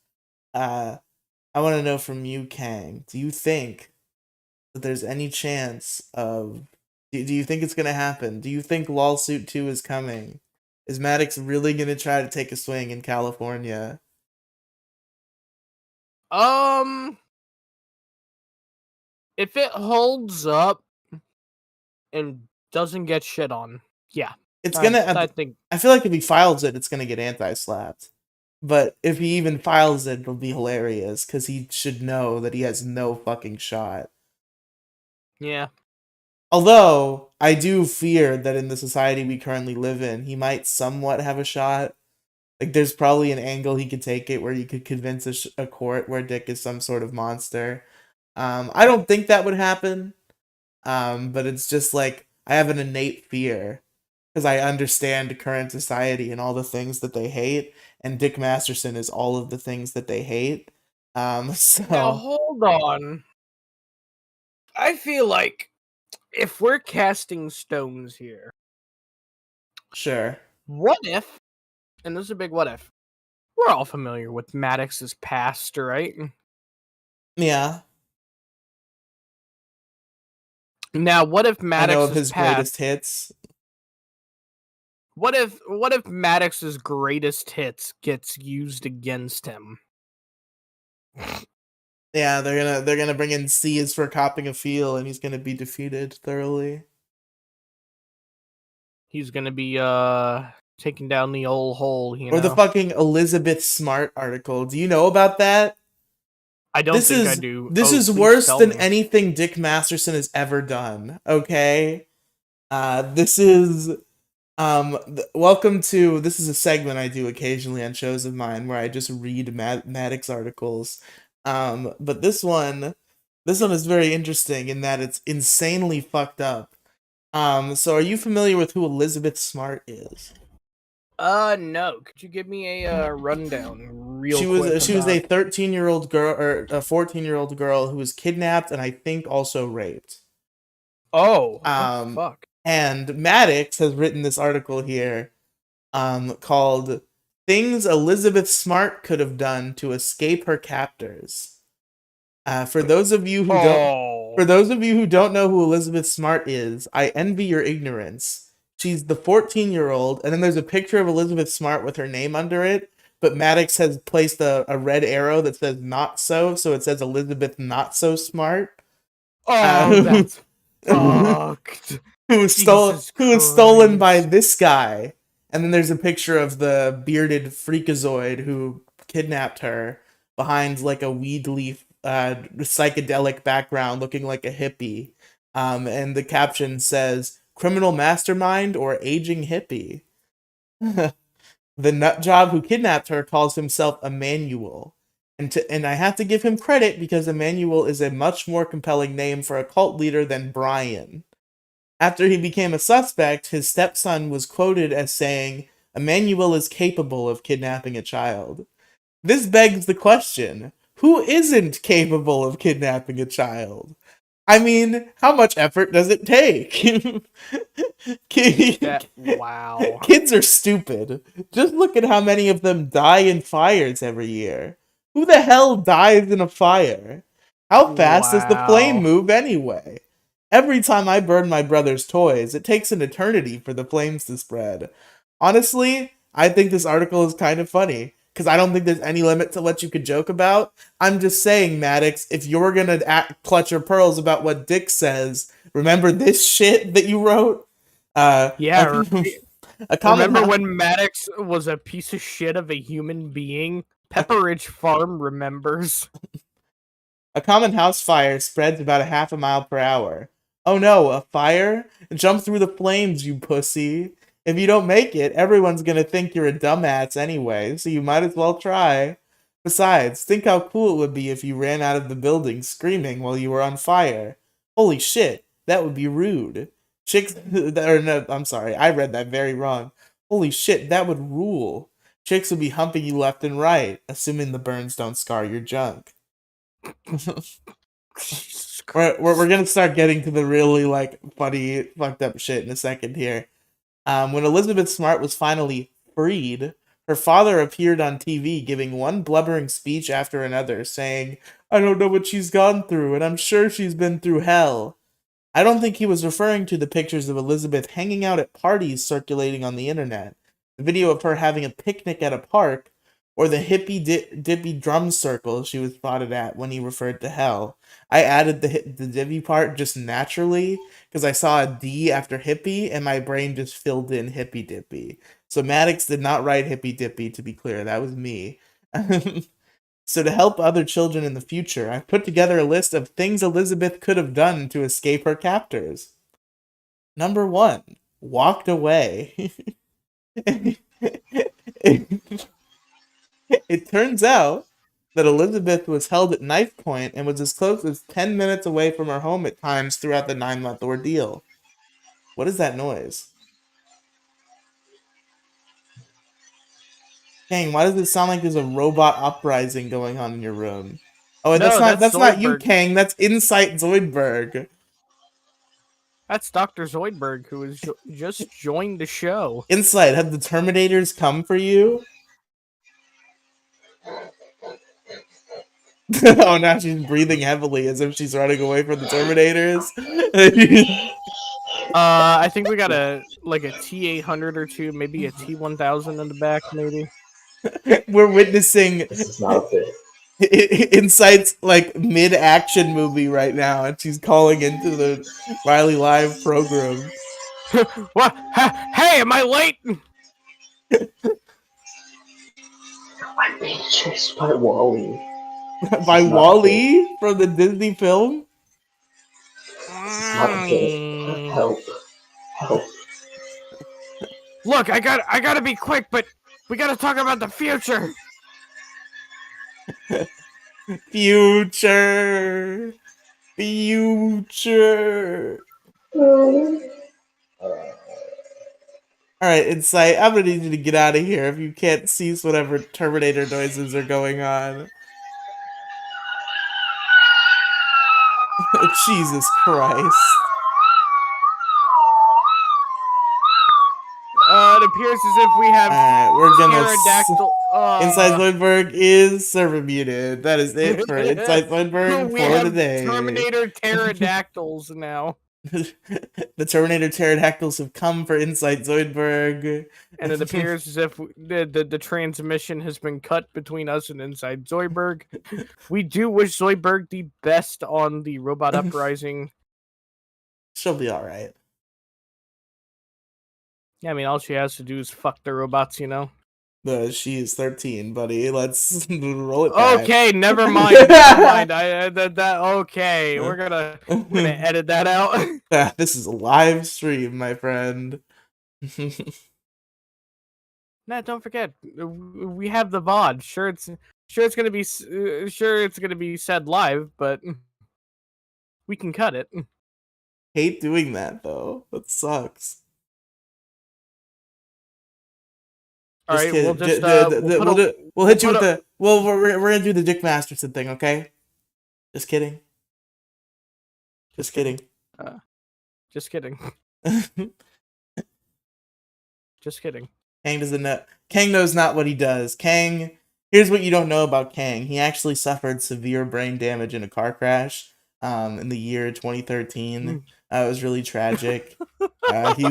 I want to know from you, Kang. Do you think that there's any chance of? Do you think it's gonna happen? Do you think Lawsuit 2 is coming? Is Maddox really gonna try to take a swing in California? If it holds up and doesn't get shit on, yeah, It's I gonna. think I feel like if he files it, it's gonna get anti-slapped. But if he even files it, it'll be hilarious because he should know that he has no fucking shot. yeah. Although I do fear that in the society we currently live in, he might somewhat have a shot. Like, there's probably an angle he could take it where you could convince a court where Dick is some sort of monster. I don't think that would happen. But it's just like I have an innate fear because I understand current society and all the things that they hate, and Dick Masterson is all of the things that they hate. Now So hold on. I feel like if we're casting stones here, sure, what if? And this is a big what if. We're all familiar with Maddox's past, right? yeah, Now, what if I know of Maddox's his past? greatest hits. What if Maddox's greatest hits gets used against him? Yeah, they're gonna bring in C's for copping a feel, and he's gonna be defeated thoroughly. He's gonna be taking down the old hole, Or the fucking Elizabeth Smart article. Do you know about that? I don't This think I is do. this Oh, is please worse tell than me. anything Dick Masterson has ever done. Okay, this is welcome to this is a segment I do occasionally on shows of mine where I just read Maddox articles. But this one is very interesting in that it's insanely fucked up. So are you familiar with who Elizabeth Smart is? No. Could you give me a rundown real quick She was about? a 13-year-old girl or a 14-year-old girl who was kidnapped and I think also raped. Oh, what the Um, fuck? and Maddox has written this article here called "Things Elizabeth Smart Could Have Done to Escape Her Captors." For those of you who don't, Oh, for those of you who don't know who Elizabeth Smart is, I envy your ignorance. She's the 14-year-old, and then there's a picture of Elizabeth Smart with her name under it. But Maddox has placed a red arrow that says "not so," so it says Elizabeth Not So Smart. oh, Uh, that's fucked. Jesus who was stolen by Christ. this guy. And then there's a picture of the bearded freakazoid who kidnapped her behind like a weed leaf psychedelic background looking like a hippie. And the caption says criminal mastermind or aging hippie. The nut job who kidnapped her calls himself Emmanuel. And I have to give him credit because Emmanuel is a much more compelling name for a cult leader than Brian. After he became a suspect, his stepson was quoted as saying, Emmanuel is capable of kidnapping a child. This begs the question, who isn't capable of kidnapping a child? I mean, how much effort does it take? Wow. Kids are stupid. Just look at how many of them die in fires every year. Who the hell dies in a fire? How fast does the flame Wow. move anyway? Every time I burn my brother's toys, it takes an eternity for the flames to spread. Honestly, I think this article is kind of funny, because I don't think there's any limit to what you could joke about. I'm just saying, Maddox, if you're gonna clutch your pearls about what Dick says, remember this shit that you wrote? Yeah, right. A common Remember house. when Maddox was a piece of shit of a human being? Pepperidge Farm remembers. A common house fire spreads about a half a mile per hour. Oh no, a fire? Jump through the flames, you pussy. If you don't make it, everyone's gonna think you're a dumbass anyway, so you might as well try. Besides, think how cool it would be if you ran out of the building screaming while you were on fire. Holy shit, that would be rude. Chicks, or no, I'm sorry, I read that very wrong. Holy shit, that would rule. Chicks would be humping you left and right, assuming the burns don't scar your junk. We're gonna start getting to the really like funny fucked up shit in a second here. When Elizabeth Smart was finally freed, her father appeared on TV giving one blubbering speech after another, saying, "I don't know what she's gone through, and I'm sure she's been through hell." I don't think he was referring to the pictures of Elizabeth hanging out at parties circulating on the internet, the video of her having a picnic at a park, or the dippy drum circle she was spotted at when he referred to hell. I added the dippy part just naturally because I saw a D after hippie and my brain just filled in hippy dippy. So Maddox did not write hippy dippy, to be clear. That was me. So to help other children in the future, I've put together a list of things Elizabeth could have done to escape her captors. Number 1, walked away. It turns out that Elizabeth was held at knife point and was as close as 10 minutes away from her home at times throughout the 9-month ordeal. What is that noise? Dang, why does it sound like there's a robot uprising going on in your room? Oh, and No, that's that's not you, Zoidberg. Kang. That's Insight Zoidberg. That's Dr. Zoidberg, who has just joined the show. Insight, have the Terminators come for you? Oh, now she's breathing heavily as if she's running away from the Terminators. I think we got a T-800 or two, maybe a T-1000 in the back, maybe. We're witnessing This is not a fit. Insight's like mid-action movie right now, and she's calling into the Riely Live program. What? Hey, am I late? I'm being chased by Wally. By This is not Wally from the Disney film. This is not a fit. Help. Help. Look, I gotta be quick, but we gotta talk about the future. Future. Alright, Insight, I'm gonna need you to get out of here if you can't cease whatever Terminator noises are going on. Jesus Christ. It appears as if we have we're gonna pterodactyl. Inside Zoidberg is server muted. That is it for Inside Zoidberg we for have today. Terminator pterodactyls now. The Terminator pterodactyls have come for Inside Zoidberg. And it appears as if the transmission has been cut between us and Inside Zoidberg. We do wish Zoidberg the best on the robot uprising. She'll be alright. Yeah, I mean, all she has to do is fuck the robots, you know? She is 13, buddy. Let's roll it back. Okay, never mind. Never mind. Okay, we're gonna edit that out. This is a live stream, my friend. Nah, don't forget, we have the VOD. Sure, it's gonna be said live, but we can cut it. Hate doing that though. That sucks. All right, we'll just we'll hit you with the we're gonna do the Dick Masterson thing, okay? Just kidding. Just kidding. Just kidding. Just kidding. Kang doesn't know. Kang knows not what he does. Kang. Here's what you don't know about Kang. He actually suffered severe brain damage in a car crash in the year 2013. It was really tragic. He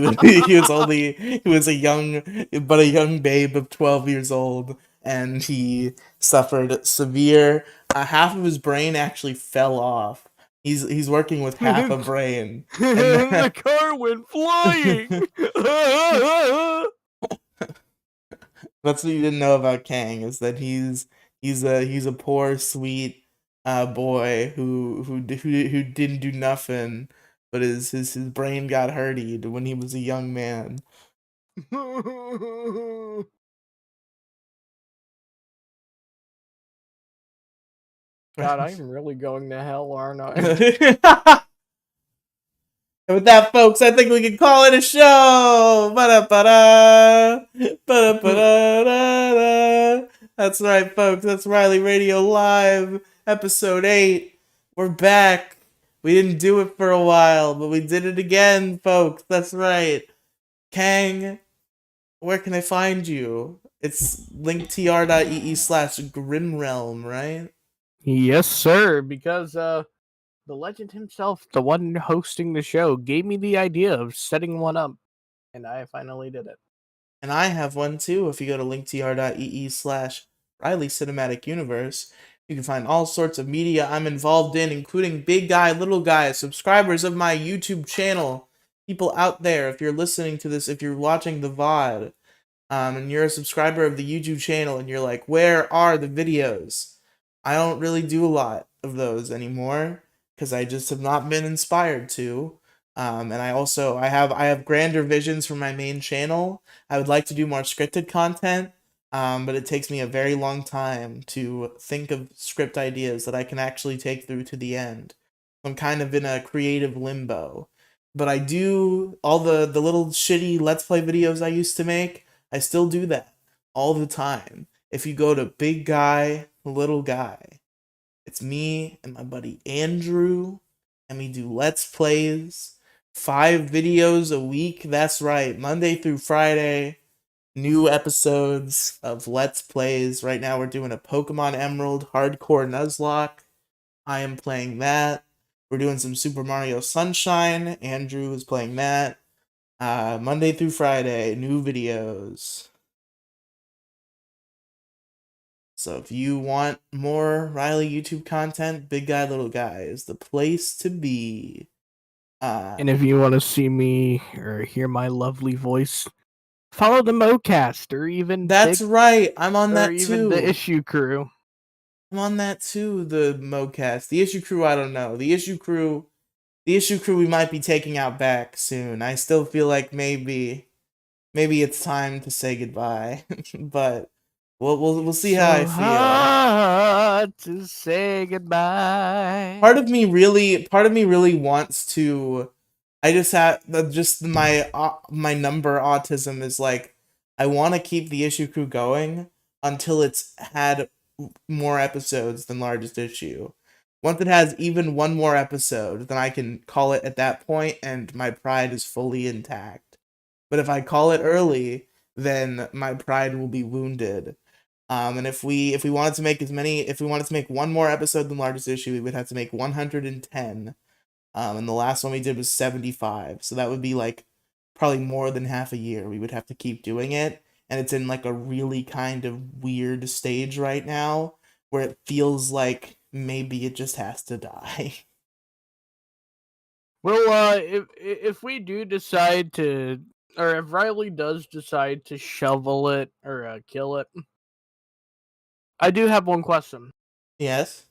was a young babe of 12 years old, and he suffered severe. Half of his brain actually fell off. He's working with half a brain. And the car went flying. That's what you didn't know about Kang, is that he's a poor, sweet boy who didn't do nothing, but his brain got hurted when he was a young man. God, I'm really going to hell, aren't I? And with that, folks, I think we can call it a show. Ba-da-ba-da. Ba-da-ba-da-da-da. That's right, folks. That's Riely Radio Live, episode 8. We're back. We didn't do it for a while, but we did it again, folks. That's right. Kang, where can I find you? It's linktr.ee/grimrealm, right? Yes, sir. Because the legend himself, the one hosting the show, gave me the idea of setting one up, and I finally did it. And I have one too. If you go to linktr.ee/Riely Cinematic Universe, you can find all sorts of media I'm involved in, including big guy, little guy, subscribers of my YouTube channel, people out there. If you're listening to this, if you're watching the VOD, and you're a subscriber of the YouTube channel, and you're like, where are the videos? I don't really do a lot of those anymore because I just have not been inspired to. And I have grander visions for my main channel. I would like to do more scripted content, but it takes me a very long time to think of script ideas that I can actually take through to the end. I'm kind of in a creative limbo. But I do all the little shitty Let's Play videos I used to make. I still do that all the time. If you go to Big Guy, Little Guy, it's me and my buddy Andrew, and we do Let's Plays, 5 videos a week. That's right, Monday through Friday, new episodes of Let's Plays. Right now we're doing a Pokemon Emerald Hardcore Nuzlocke. I am playing that. We're doing some Super Mario Sunshine. Andrew is playing that. Monday through Friday, new videos. So if you want more Riely YouTube content, Big Guy Little Guy is the place to be. And if you want to see me or hear my lovely voice, follow the MoCast or even That's right. I'm on or that even the too. Issue Crew. I'm on that too. The MoCast, the Issue Crew. I don't know. The Issue Crew. The Issue Crew. We might be taking out back soon. I still feel like maybe it's time to say goodbye. But we'll see how I So feel. hard to say goodbye. Part of me really wants to. I just have just my number autism is like I want to keep the Issue Crew going until it's had more episodes than Largest Issue. Once it has even one more episode, then I can call it at that point, and my pride is fully intact. But if I call it early, then my pride will be wounded. And if we wanted to make if we wanted to make one more episode than Largest Issue, we would have to make 110. And the last one we did was 75. So that would be like probably more than half a year. We would have to keep doing it. And it's in like a really kind of weird stage right now where it feels like maybe it just has to die. Well, if we do decide to, or if Riley does decide to shovel it or kill it, I do have one question. Yes.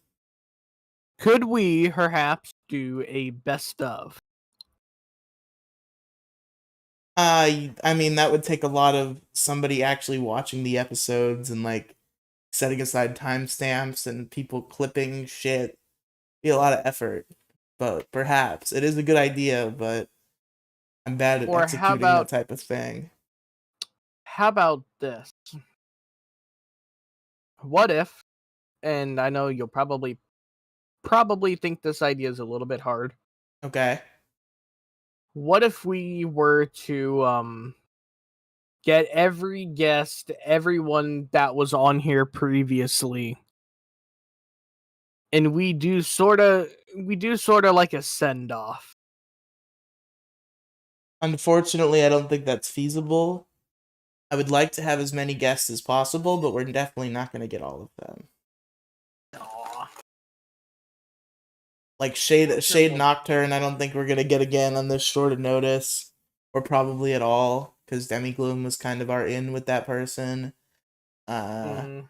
Could we perhaps do a best of? I mean that would take a lot of somebody actually watching the episodes and like setting aside timestamps and people clipping shit. Be a lot of effort. But perhaps it is a good idea, but I'm bad at Or executing that type of thing. how about this? What if, and I know you'll probably think this idea is a little bit hard. Okay. What if we were to get every guest, everyone that was on here previously, and we do sort of like a send off. Unfortunately, I don't think that's feasible. I would like to have as many guests as possible, but we're definitely not going to get all of them. Like Shade Nocturne, I don't think we're going to get again on this short of notice, or probably at all, because Demigloom was kind of our in with that person. I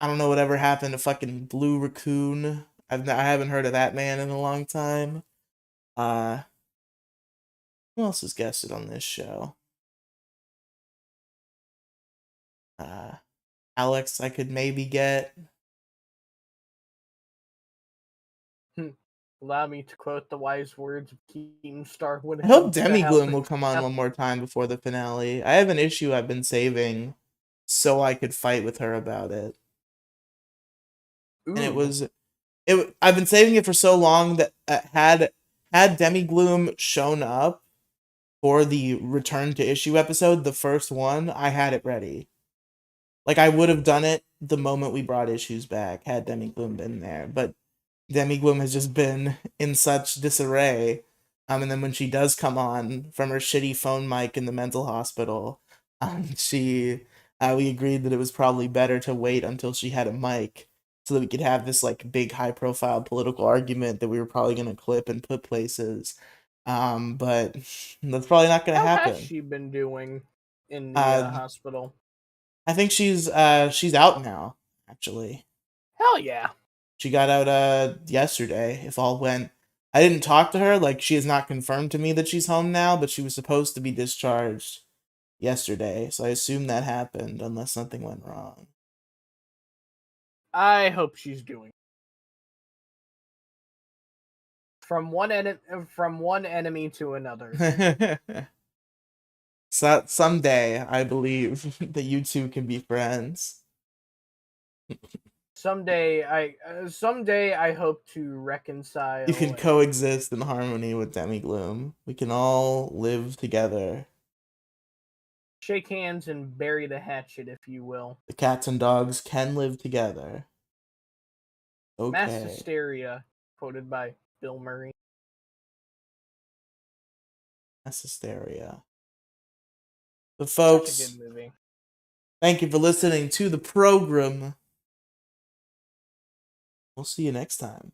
don't know whatever happened to fucking Blue Raccoon. I haven't heard of that man in a long time. Who else is guested on this show? Alex, I could maybe get. Allow me to quote the wise words of Keemstar when it I hope comes to Demigloom Alex. will come on one more time before the finale. I have an issue I've been saving so I could fight with her about it. And I've been saving it for so long that had Demigloom shown up, for the return to issue episode, the first one, I had it ready. Like, I would have done it the moment we brought issues back, had Demi Gloom been there. But Demi Gloom has just been in such disarray. And then when she does come on from her shitty phone mic in the mental hospital, we agreed that it was probably better to wait until she had a mic so that we could have this like big high profile political argument that we were probably going to clip and put places. But that's probably not going to How happen. has she been doing in the hospital? I think she's out now, actually. Hell yeah. She got out yesterday, if all went. I didn't talk to her, like she has not confirmed to me that she's home now, but she was supposed to be discharged yesterday, so I assume that happened unless something went wrong. I hope she's doing. From one enemy to another. So someday, I believe that you two can be friends. Someday I hope to reconcile. You can coexist in harmony with Demi Gloom. We can all live together. Shake hands and bury the hatchet, if you will. The cats and dogs can live together. Okay. Mass Hysteria, quoted by Bill Murray. Mass Hysteria. But folks, Such a good movie. Thank you for listening to the program. We'll see you next time.